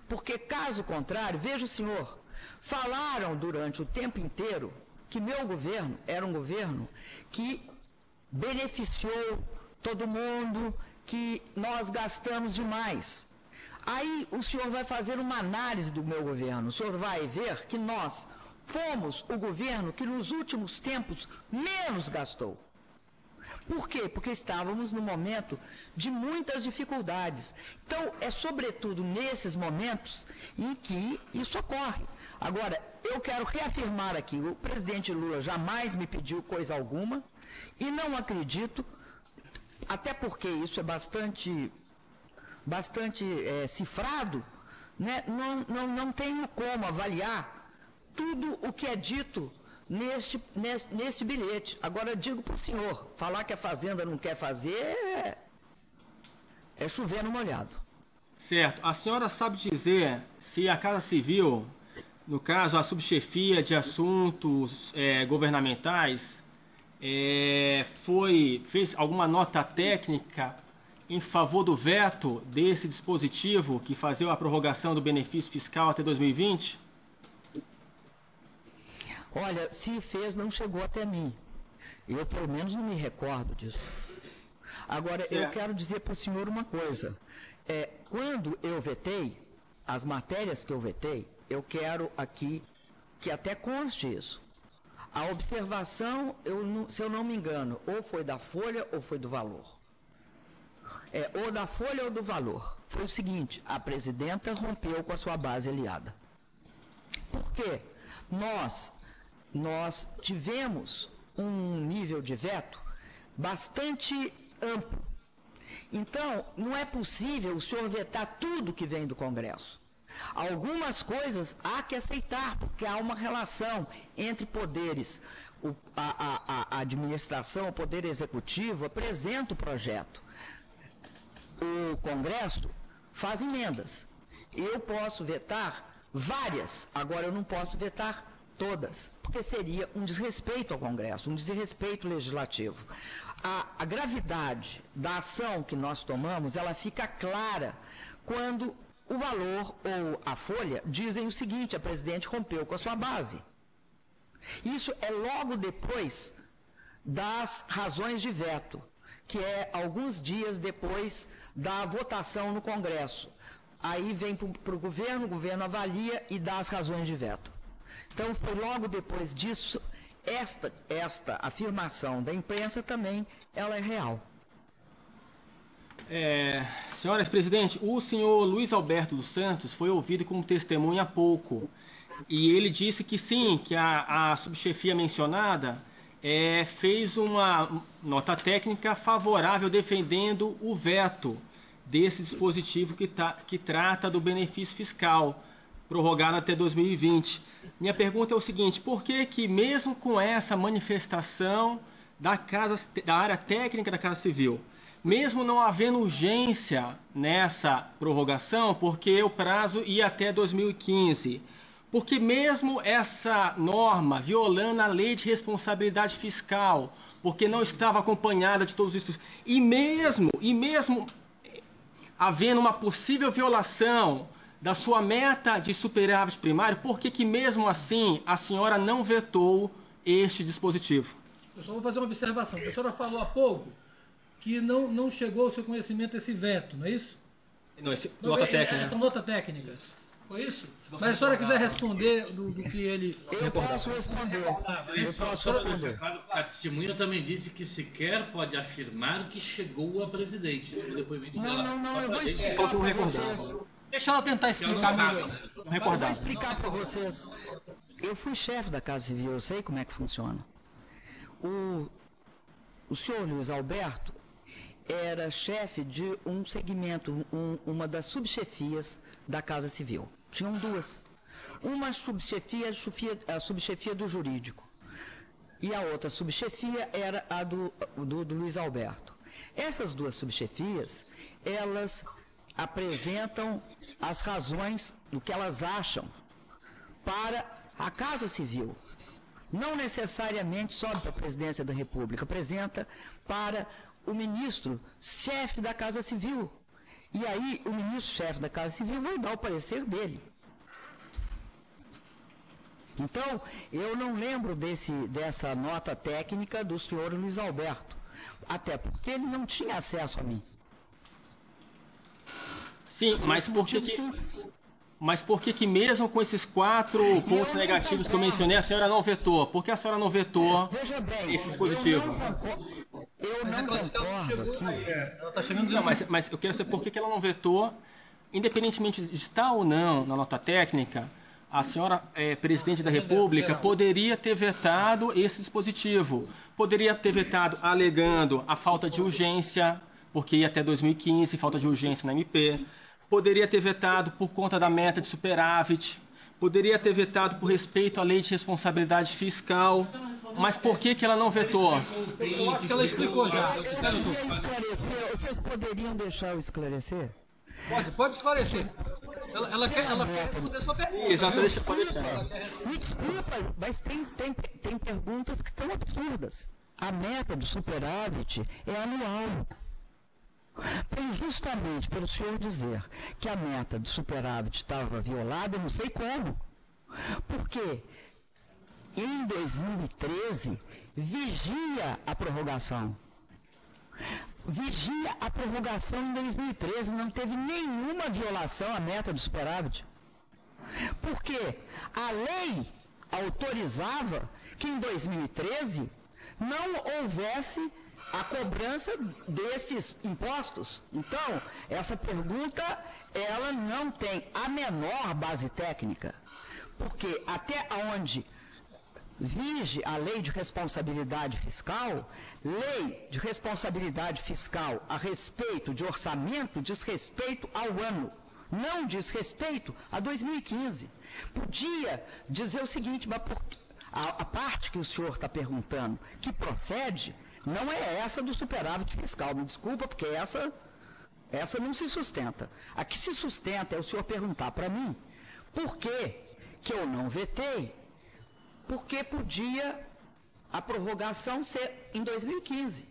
Porque, caso contrário, veja o senhor, falaram durante o tempo inteiro que meu governo era um governo que beneficiou todo mundo, que nós gastamos demais. Aí o senhor vai fazer uma análise do meu governo, o senhor vai ver que nós fomos o governo que nos últimos tempos menos gastou. Por quê? Porque estávamos num momento de muitas dificuldades. Então, é sobretudo nesses momentos em que isso ocorre. Agora, eu quero reafirmar aqui, o presidente Lula jamais me pediu coisa alguma e não acredito, até porque isso é bastante cifrado, né? Não tenho como avaliar tudo o que é dito neste bilhete. Agora, eu digo para o senhor, falar que a Fazenda não quer fazer é chover no molhado. Certo. A senhora sabe dizer se a Casa Civil, no caso a subchefia de assuntos governamentais, fez alguma nota técnica em favor do veto desse dispositivo que fazia a prorrogação do benefício fiscal até 2020? Olha, se fez, não chegou até mim. Eu, pelo menos, não me recordo disso. Agora, certo. Eu quero dizer para o senhor uma coisa. Quando eu vetei, as matérias que eu vetei, eu quero aqui que até conste isso. A observação, se eu não me engano, ou foi da Folha ou foi do Valor. ou da folha ou do valor. Foi o seguinte: a presidenta rompeu com a sua base aliada. Por quê? Nós tivemos um nível de veto bastante amplo. Então, não é possível o senhor vetar tudo que vem do Congresso. Algumas coisas há que aceitar, porque há uma relação entre poderes. A administração, o poder executivo, apresenta o projeto. O Congresso faz emendas. Eu posso vetar várias, agora eu não posso vetar todas, porque seria um desrespeito ao Congresso, um desrespeito legislativo. A gravidade da ação que nós tomamos, ela fica clara quando o valor ou a folha dizem o seguinte: a presidente rompeu com a sua base. Isso é logo depois das razões de veto, que é alguns dias depois da votação no Congresso. Aí vem para o governo avalia e dá as razões de veto. Então, foi logo depois disso. Esta afirmação da imprensa também, ela é real. Senhora presidente, o senhor Luiz Alberto dos Santos foi ouvido como testemunha há pouco. E ele disse que sim, que a subchefia mencionada fez uma nota técnica favorável defendendo o veto desse dispositivo que trata do benefício fiscal, prorrogado até 2020. Minha pergunta é o seguinte: por que mesmo com essa manifestação da área técnica da Casa Civil, mesmo não havendo urgência nessa prorrogação, porque o prazo ia até 2015, porque mesmo essa norma violando a lei de responsabilidade fiscal, porque não estava acompanhada de todos os estudos, e mesmo havendo uma possível violação da sua meta de superávit primário, por que mesmo assim a senhora não vetou este dispositivo? Eu só vou fazer uma observação. A senhora falou há pouco que não chegou ao seu conhecimento esse veto, não é isso? Não, nota técnica. Essa nota técnica. Foi isso? Mas se a senhora quiser responder do que ele... Eu posso responder. A testemunha também disse que sequer pode afirmar que chegou a presidente. O depoimento dela. Não, eu vou explicar para vocês. Deixa ela tentar explicar melhor. Eu vou explicar para vocês. Eu fui chefe da Casa Civil, eu sei como é que funciona. O senhor Luiz Alberto era chefe de um segmento, uma das subchefias da Casa Civil. Tinham duas. Uma subchefia, a subchefia do jurídico. E a outra subchefia era a do Luiz Alberto. Essas duas subchefias, elas apresentam as razões do que elas acham para a Casa Civil. Não necessariamente só para a Presidência da República, apresenta para o ministro, chefe da Casa Civil. E aí o ministro-chefe da Casa Civil vai dar o parecer dele. Então, eu não lembro dessa nota técnica do senhor Luiz Alberto, até porque ele não tinha acesso a mim. Sim, mas por que mesmo com esses 4 pontos negativos que eu mencionei, a senhora não vetou? Por que a senhora não vetou esse dispositivo? Eu não concordo aqui. Ela está chegando já, mas eu quero saber por que ela não vetou, independentemente de estar ou não na nota técnica. A senhora, presidente da República, poderia ter vetado esse dispositivo. Poderia ter vetado alegando a falta de urgência, porque ia até 2015, falta de urgência na MP. Poderia ter vetado por conta da meta de superávit. Poderia ter vetado por respeito à lei de responsabilidade fiscal. Mas por que ela não vetou? Eu acho que ela explicou já. Eu queria esclarecer. Vocês poderiam deixar eu esclarecer? Pode esclarecer. Ela quer responder a sua pergunta. Exatamente, pode deixar. Me desculpa, mas tem perguntas que são absurdas. A meta do superávit é anual. Justamente pelo senhor dizer que a meta do superávit estava violada, eu não sei como. Porque em 2013 vigia a prorrogação. Em 2013 não teve nenhuma violação à meta do superávit. Porque a lei autorizava que em 2013 não houvesse a cobrança desses impostos. Então, essa pergunta, ela não tem a menor base técnica, porque até onde vige a lei de responsabilidade fiscal, lei de responsabilidade fiscal a respeito de orçamento diz respeito ao ano, não diz respeito a 2015. Podia dizer o seguinte, mas a parte que o senhor está perguntando, que procede, não é essa do superávit fiscal, me desculpa, porque essa não se sustenta. A que se sustenta é o senhor perguntar para mim por que eu não vetei, porque podia a prorrogação ser em 2015.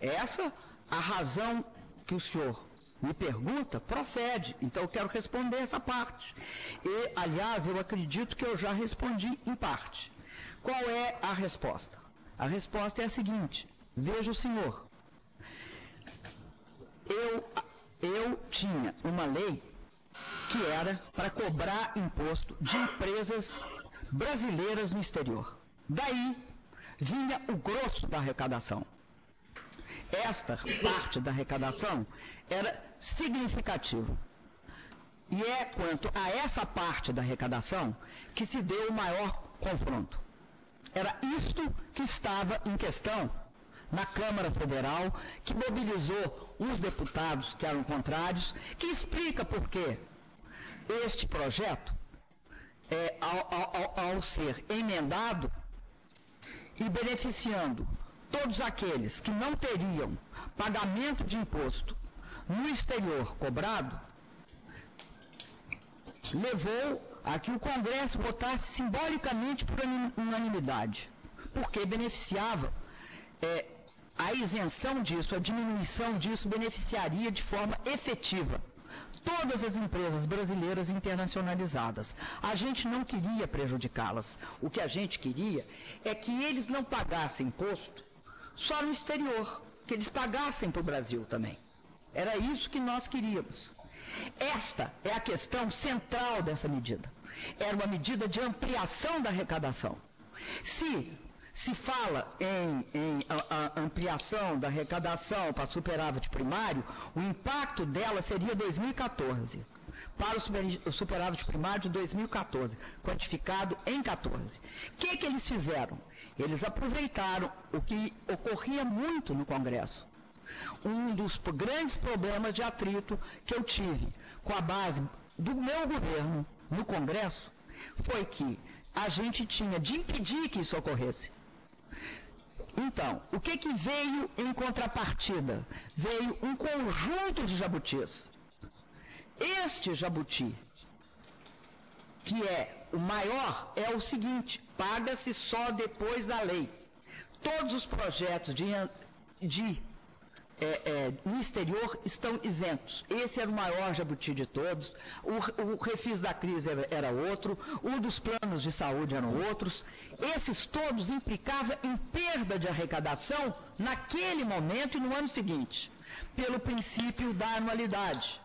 Essa, a razão que o senhor me pergunta, procede. Então eu quero responder essa parte. E, aliás, eu acredito que eu já respondi em parte. Qual é a resposta? A resposta é a seguinte: veja o senhor, eu tinha uma lei que era para cobrar imposto de empresas brasileiras no exterior. Daí vinha o grosso da arrecadação. Esta parte da arrecadação era significativa. E é quanto a essa parte da arrecadação que se deu o maior confronto. Era isto que estava em questão na Câmara Federal, que mobilizou os deputados que eram contrários, que explica por que este projeto, ao ser emendado e beneficiando todos aqueles que não teriam pagamento de imposto no exterior cobrado, levou a que o Congresso votasse simbolicamente por unanimidade, porque beneficiava a isenção disso, a diminuição disso beneficiaria de forma efetiva todas as empresas brasileiras internacionalizadas. A gente não queria prejudicá-las. O que a gente queria é que eles não pagassem imposto só no exterior, que eles pagassem para o Brasil também. Era isso que nós queríamos. Esta é a questão central dessa medida. Era uma medida de ampliação da arrecadação. Se fala em ampliação da arrecadação para superávit primário, o impacto dela seria 2014, para o superávit primário de 2014, quantificado em 14. O que eles fizeram? Eles aproveitaram o que ocorria muito no Congresso. Um dos grandes problemas de atrito que eu tive com a base do meu governo no Congresso foi que a gente tinha de impedir que isso ocorresse. Então, o que veio em contrapartida? Veio um conjunto de jabutis. Este jabuti, que é o maior, é o seguinte: paga-se só depois da lei. Todos os projetos no exterior estão isentos. Esse era o maior jabuti de todos. O refis da crise era outro, o dos planos de saúde eram outros. Esses todos implicavam em perda de arrecadação naquele momento e no ano seguinte, pelo princípio da anualidade.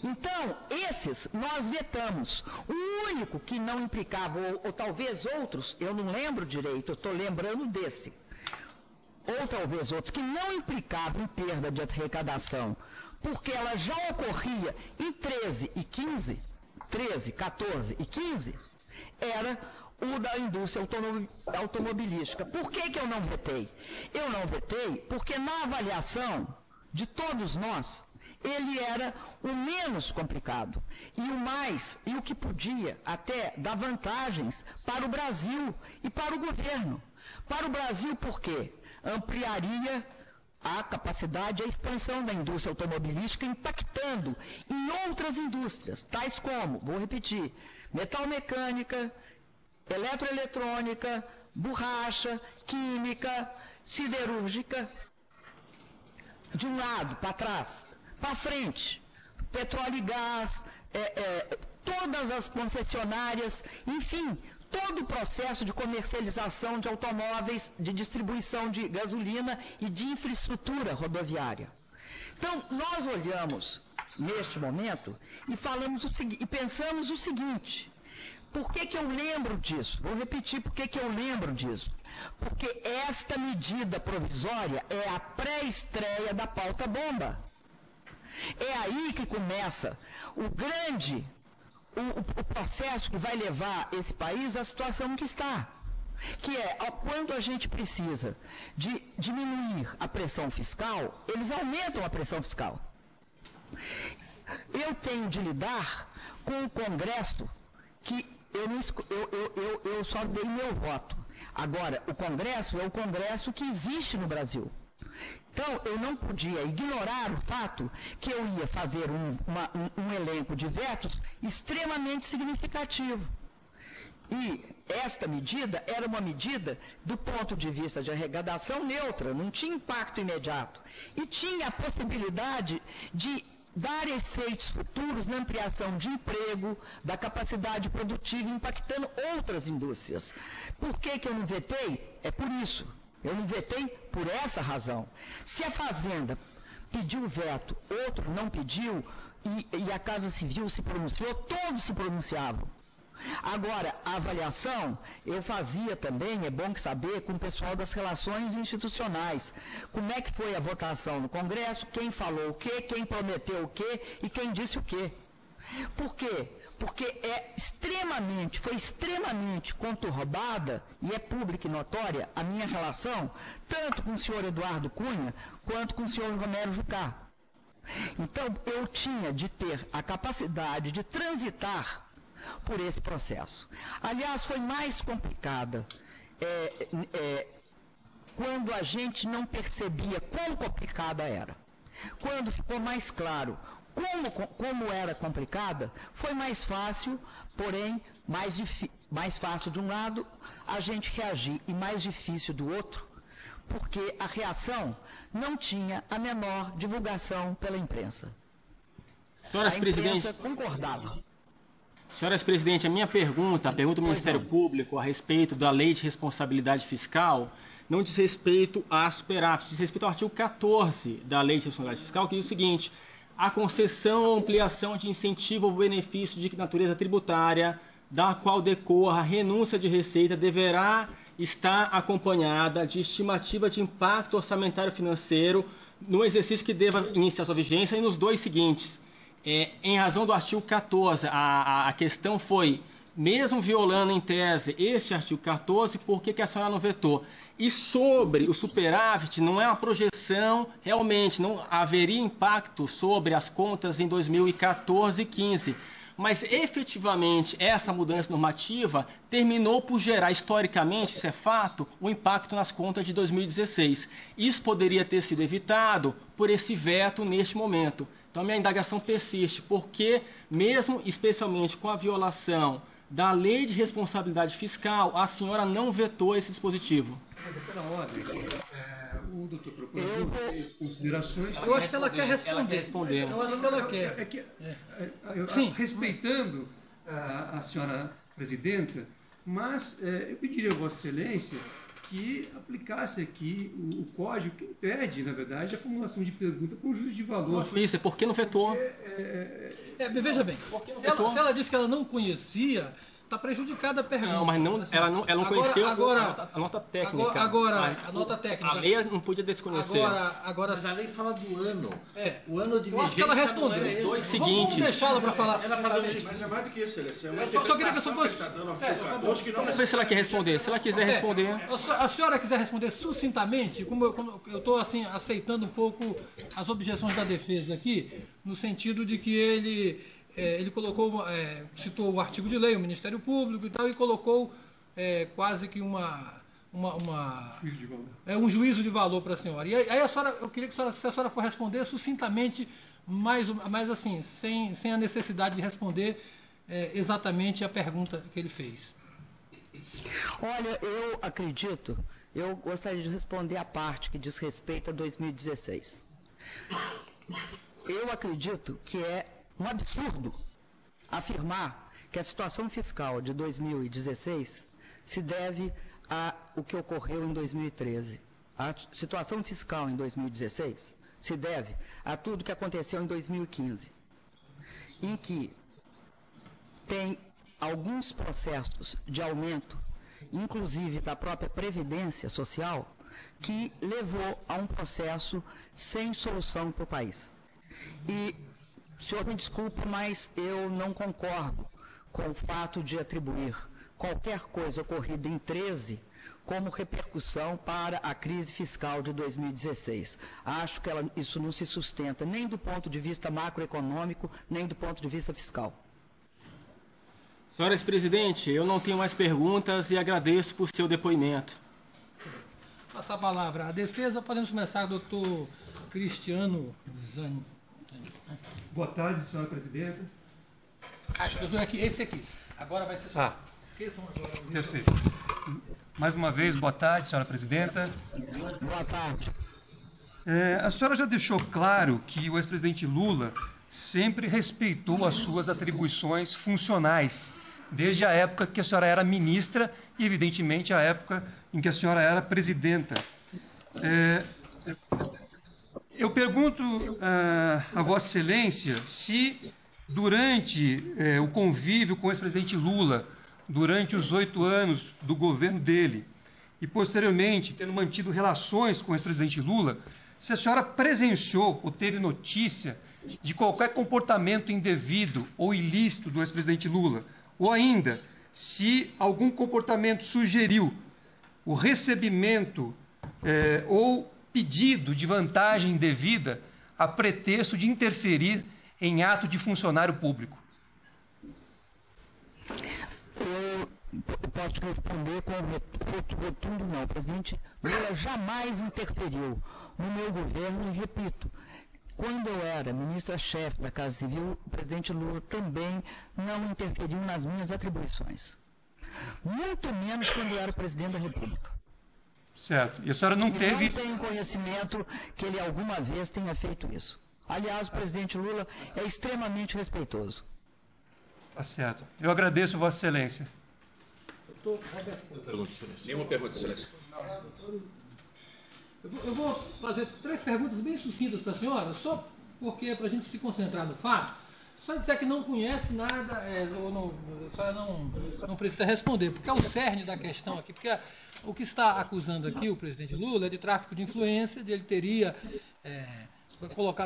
Então, esses nós vetamos. O único que não implicava, ou talvez outros, eu não lembro direito, eu estou lembrando desse, ou talvez outros, que não implicavam em perda de arrecadação, porque ela já ocorria em 13 e 15, 13, 14 e 15, era o da indústria automobilística. Por que eu não vetei? Eu não vetei porque na avaliação de todos nós, ele era o menos complicado e o que podia até dar vantagens para o Brasil e para o governo. Para o Brasil, por quê? Ampliaria a capacidade e a expansão da indústria automobilística, impactando em outras indústrias, tais como, vou repetir, metalmecânica, eletroeletrônica, borracha, química, siderúrgica, de um lado para trás, para frente, petróleo e gás, todas as concessionárias, enfim, todo o processo de comercialização de automóveis, de distribuição de gasolina e de infraestrutura rodoviária. Então, nós olhamos neste momento e pensamos o seguinte: Por que eu lembro disso? Vou repetir por que eu lembro disso. Porque esta medida provisória é a pré-estreia da pauta-bomba. É aí que começa o processo que vai levar esse país à situação que está. Que é, quando a gente precisa de diminuir a pressão fiscal, eles aumentam a pressão fiscal. Eu tenho de lidar com o Congresso que eu só dei meu voto. Agora, o Congresso é o Congresso que existe no Brasil. Então, eu não podia ignorar o fato que eu ia fazer um elenco de vetos extremamente significativo. E esta medida era uma medida, do ponto de vista de arrecadação, neutra, não tinha impacto imediato. E tinha a possibilidade de dar efeitos futuros na ampliação de emprego, da capacidade produtiva, impactando outras indústrias. Por que eu não vetei? É por isso. Eu não vetei por essa razão. Se a Fazenda pediu veto, outro não pediu, e a Casa Civil se pronunciou, todos se pronunciavam. Agora, a avaliação eu fazia também, é bom saber, com o pessoal das relações institucionais. Como é que foi a votação no Congresso, quem falou o quê, quem prometeu o quê e quem disse o quê. Por quê? Porque foi extremamente conturbada, e é pública e notória, a minha relação, tanto com o senhor Eduardo Cunha, quanto com o senhor Romero Jucá. Então, eu tinha de ter a capacidade de transitar por esse processo. Aliás, foi mais complicada quando a gente não percebia quão complicada era. Quando ficou mais claro como era complicada, foi mais fácil, porém, mais fácil de um lado, a gente reagir, e mais difícil do outro, porque a reação não tinha a menor divulgação pela imprensa. Senhoras presidentes, concordava. Senhoras presidente, a minha pergunta, a pergunta do Ministério Público a respeito da Lei de Responsabilidade Fiscal, não diz respeito à superávit, diz respeito ao artigo 14 da Lei de Responsabilidade Fiscal, que diz o seguinte: a concessão ou ampliação de incentivo ou benefício de natureza tributária, da qual decorra a renúncia de receita, deverá estar acompanhada de estimativa de impacto orçamentário financeiro no exercício que deva iniciar sua vigência e nos dois seguintes. Em razão do artigo 14, a questão foi, mesmo violando em tese este artigo 14, por que a senhora não vetou? E sobre o superávit, não é uma projeção, realmente, não haveria impacto sobre as contas em 2014 e 2015. Mas, efetivamente, essa mudança normativa terminou por gerar, historicamente, isso é fato, o impacto nas contas de 2016. Isso poderia ter sido evitado por esse veto neste momento. Então, a minha indagação persiste, porque, mesmo, especialmente com a violação da Lei de Responsabilidade Fiscal, a senhora não vetou esse dispositivo. Pela ordem, o doutor procurador fez considerações. Eu acho que ela quer responder. Ela quer responder. Eu acho que ela quer. Respeitando a senhora presidenta, mas eu pediria a Vossa Excelência que aplicasse aqui o código que impede, na verdade, a formulação de pergunta com juízo de valor. Isso, é porque não vetou. Veja bem, se ela disse que ela não conhecia, está prejudicada a pergunta. Não, mas ela não conheceu a nota técnica. A nota técnica. A lei não podia desconhecer. Mas a lei fala do ano. O ano de vigência. Eu acho que ela respondeu. Os dois seguintes. Vamos deixá-la para falar. Mas é mais do que isso, Excelência. Eu só queria que eu fosse. Vamos ver se ela quer responder. Se ela quiser responder. A senhora quiser responder sucintamente, como eu estou assim, aceitando um pouco as objeções da defesa aqui, no sentido de que ele colocou, citou o artigo de lei, o Ministério Público e tal, e colocou quase que um juízo de valor para a senhora. E aí eu queria que se a senhora for responder sucintamente, mais assim, sem a necessidade de responder exatamente a pergunta que ele fez. Olha, eu gostaria de responder a parte que diz respeito a 2016. Eu acredito que é um absurdo afirmar que a situação fiscal de 2016 se deve ao que ocorreu em 2013. A situação fiscal em 2016 se deve a tudo que aconteceu em 2015, em que tem alguns processos de aumento, inclusive da própria Previdência Social, que levou a um processo sem solução para o país. E, o senhor me desculpe, mas eu não concordo com o fato de atribuir qualquer coisa ocorrida em 13 como repercussão para a crise fiscal de 2016. Acho que isso não se sustenta nem do ponto de vista macroeconômico, nem do ponto de vista fiscal. Senhora presidente, eu não tenho mais perguntas e agradeço por seu depoimento. Passa a palavra à defesa. Podemos começar, doutor Cristiano Zani. Boa tarde, senhora presidenta. Esse aqui. Agora vai ser... Esqueçam agora. Perfeito. Mais uma vez, boa tarde, senhora presidenta. Boa tarde. A senhora já deixou claro que o ex-presidente Lula sempre respeitou as suas atribuições funcionais, desde a época que a senhora era ministra e, evidentemente, a época em que a senhora era presidenta. Eu pergunto a Vossa Excelência se, durante o convívio com o ex-presidente Lula, durante os 8 anos do governo dele, e posteriormente, tendo mantido relações com o ex-presidente Lula, se a senhora presenciou ou teve notícia de qualquer comportamento indevido ou ilícito do ex-presidente Lula, ou ainda, se algum comportamento sugeriu o recebimento ou pedido de vantagem indevida a pretexto de interferir em ato de funcionário público. Eu posso responder com rotundo não. O presidente Lula jamais interferiu no meu governo e, repito, quando eu era ministra-chefe da Casa Civil, o presidente Lula também não interferiu nas minhas atribuições. Muito menos quando eu era presidente da República. Certo. E a senhora não teve... Não tenho conhecimento que ele alguma vez tenha feito isso. Aliás, o presidente Lula é extremamente respeitoso. Tá certo. Eu agradeço, Vossa Excelência. Nenhuma pergunta, Excelência. Eu vou fazer 3 perguntas bem sucintas para a senhora, só porque é para a gente se concentrar no fato. Se a senhora disser que não conhece nada, a senhora não precisa responder, porque é o cerne da questão aqui. Porque o que está acusando aqui o presidente Lula é de tráfico de influência, de ele teria,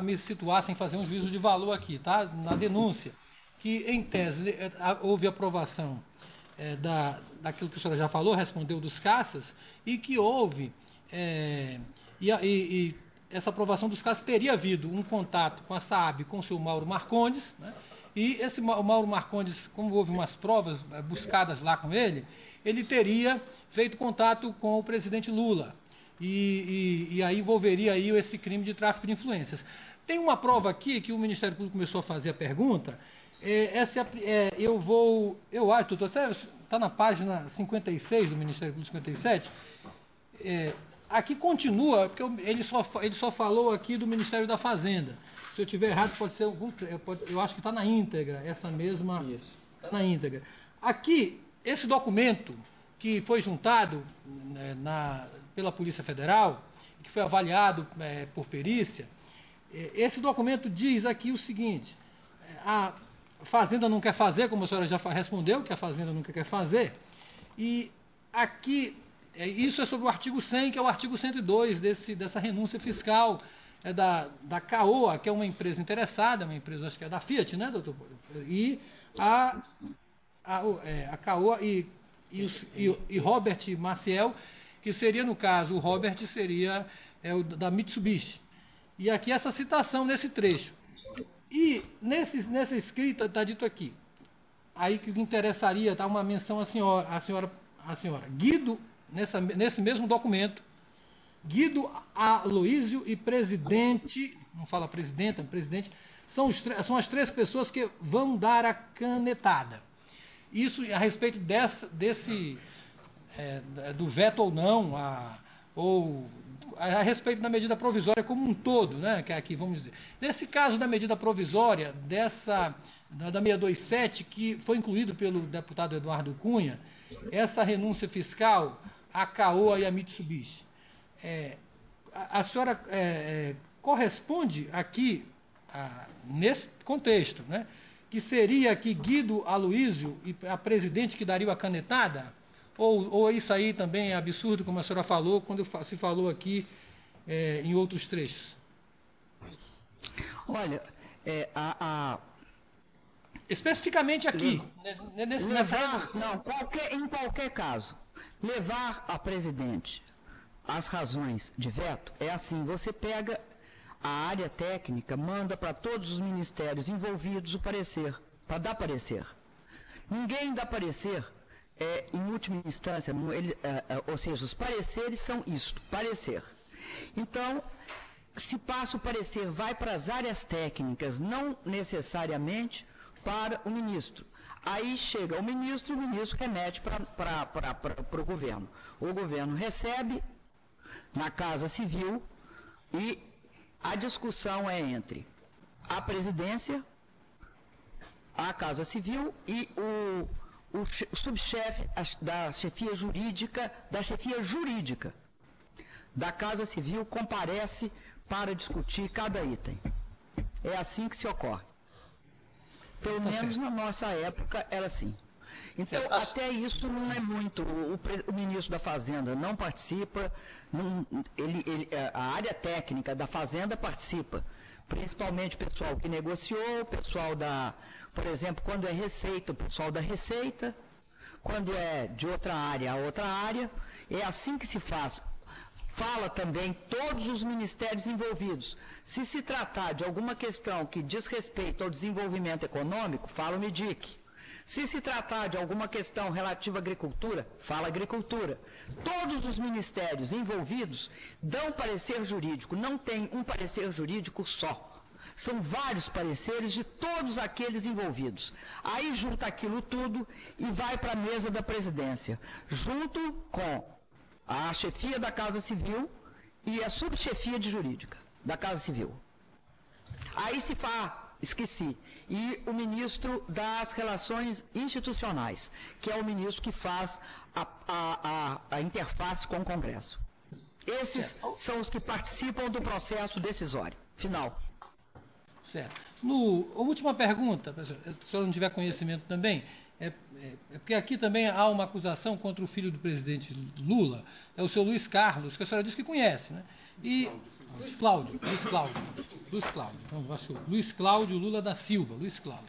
me situar sem fazer um juízo de valor aqui, tá? Na denúncia, que em tese houve aprovação daquilo que a senhora já falou, respondeu dos caças, e que houve... E essa aprovação dos casos teria havido um contato com a SAAB, com o senhor Mauro Marcondes, né? E esse Mauro Marcondes, como houve umas provas buscadas lá com ele, ele teria feito contato com o presidente Lula e aí envolveria aí esse crime de tráfico de influências. Tem uma prova aqui que o Ministério Público começou a fazer a pergunta, eu acho, doutor, até está na página 56 do Ministério Público 57, aqui continua, porque ele só falou aqui do Ministério da Fazenda. Se eu estiver errado, pode ser eu acho que está na íntegra, essa mesma... Isso. Está na íntegra. Aqui, esse documento que foi juntado pela Polícia Federal, que foi avaliado por perícia, esse documento diz aqui o seguinte: a Fazenda não quer fazer, como a senhora já respondeu, que a Fazenda nunca quer fazer, e aqui... Isso é sobre o artigo 100, que é o artigo 102 dessa renúncia fiscal da CAOA, que é uma empresa interessada, uma empresa, acho que é da Fiat, né, doutor? E a CAOA e Robert Maciel, que seria, no caso, o Robert seria o da Mitsubishi. E aqui essa citação nesse trecho. E nessa escrita está dito aqui, aí que interessaria dar uma menção à senhora Guido, nesse mesmo documento, Guido Aloísio e presidente, não fala presidenta, presidente, são as 3 pessoas que vão dar a canetada. Isso a respeito do veto ou não, ou a respeito da medida provisória como um todo, né, que é aqui, vamos dizer. Nesse caso da medida provisória, da 627, que foi incluído pelo deputado Eduardo Cunha, essa renúncia fiscal, a CAOA e a Mitsubishi, a senhora corresponde aqui, nesse contexto, né, que seria que Guido Aloysio, a presidente, que daria a canetada? Ou isso aí também é absurdo, como a senhora falou, quando se falou aqui em outros trechos? Olha, especificamente aqui, em qualquer caso, levar a presidente as razões de veto é assim: você pega a área técnica, manda para todos os ministérios envolvidos o parecer, para dar parecer. Ninguém dá parecer em última instância, ou seja, os pareceres são isto, parecer. Então, se passa o parecer, vai para as áreas técnicas, não necessariamente para o ministro. Aí chega o ministro remete para o governo. O governo recebe na Casa Civil e a discussão é entre a presidência, a Casa Civil e o subchefe da chefia jurídica da Casa Civil comparece para discutir cada item. É assim que se ocorre. Pelo menos na nossa época era assim. Então, até isso não é muito. O ministro da Fazenda não participa, a área técnica da Fazenda participa, principalmente o pessoal que negociou, o pessoal por exemplo, quando é Receita, o pessoal da Receita, quando é de outra área a outra área, é assim que se faz. Fala também todos os ministérios envolvidos. Se tratar de alguma questão que diz respeito ao desenvolvimento econômico, fala o MIDIC. Se tratar de alguma questão relativa à agricultura, fala agricultura. Todos os ministérios envolvidos dão parecer jurídico, não tem um parecer jurídico só. São vários pareceres de todos aqueles envolvidos. Aí junta aquilo tudo e vai para a mesa da presidência, junto com a chefia da Casa Civil e a subchefia de jurídica da Casa Civil. Aí se faz, esqueci, e o ministro das Relações Institucionais, que é o ministro que faz a interface com o Congresso. Esses são os que participam do processo decisório final. Certo. A última pergunta, se o senhor não tiver conhecimento também, porque aqui também há uma acusação contra o filho do presidente Lula, é o seu Luiz Carlos, que a senhora disse que conhece, né? E Luiz Cláudio, Luiz Cláudio Lula da Silva, Luiz Cláudio.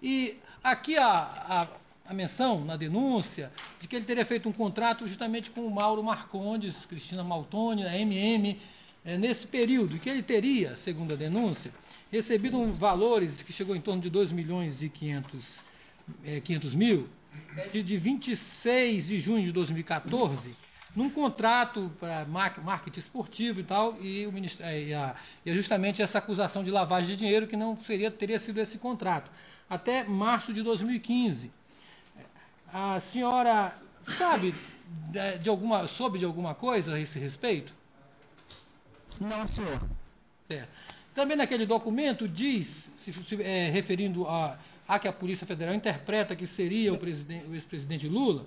E aqui a menção na denúncia de que ele teria feito um contrato justamente com o Mauro Marcondes, Cristina Maltoni, a MM, nesse período, e que ele teria, segundo a denúncia, recebido valores que chegou em torno de 2 milhões e 500 mil, de 26 de junho de 2014, num contrato para marketing esportivo e tal, e justamente essa acusação de lavagem de dinheiro que não teria sido esse contrato, até março de 2015. A senhora soube de alguma coisa a esse respeito? Não, senhor. Também naquele documento diz, referindo a que a Polícia Federal interpreta que seria o ex-presidente Lula,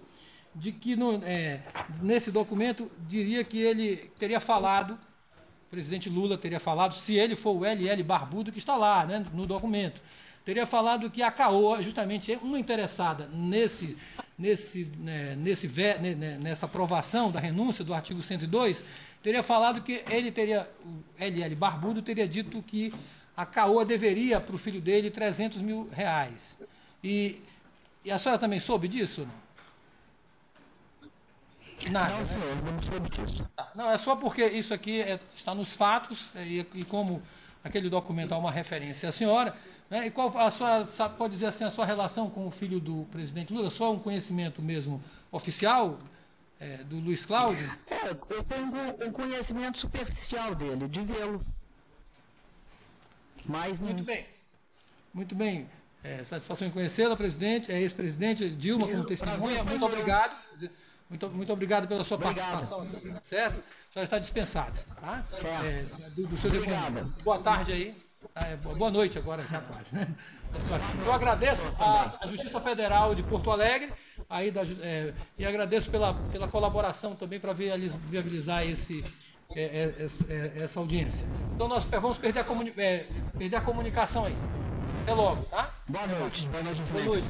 de que nesse documento diria que ele teria falado, o presidente Lula teria falado, se ele for o LL Barbudo que está lá, né, no documento, teria falado que a CAOA, justamente uma interessada nessa aprovação da renúncia do artigo 102, teria falado que o LL Barbudo teria dito que a CAOA deveria para o filho dele R$300 mil. E a senhora também soube disso? Não? Nada, não, senhor, não soube disso. Não, é só porque isso aqui está nos fatos, e como aquele documento há uma referência à senhora, né, e qual a senhora pode dizer assim, a sua relação com o filho do presidente Lula? Só um conhecimento mesmo oficial do Luiz Cláudio? Eu tenho um conhecimento superficial dele, de vê-lo. Mas muito bem. Satisfação em conhecê-la, presidente, ex-presidente Dilma, como testemunha. Muito obrigado. Muito obrigado pela sua participação. Certo? A senhora está dispensada. Tá? Certo. Do seu depoimento. Boa tarde aí. Boa noite agora, já quase. Né? Eu agradeço à Justiça Federal de Porto Alegre e agradeço pela colaboração também para viabilizar essa audiência. Então nós vamos perder a comunicação aí. Até logo, tá? Boa noite. Boa noite, Boa noite.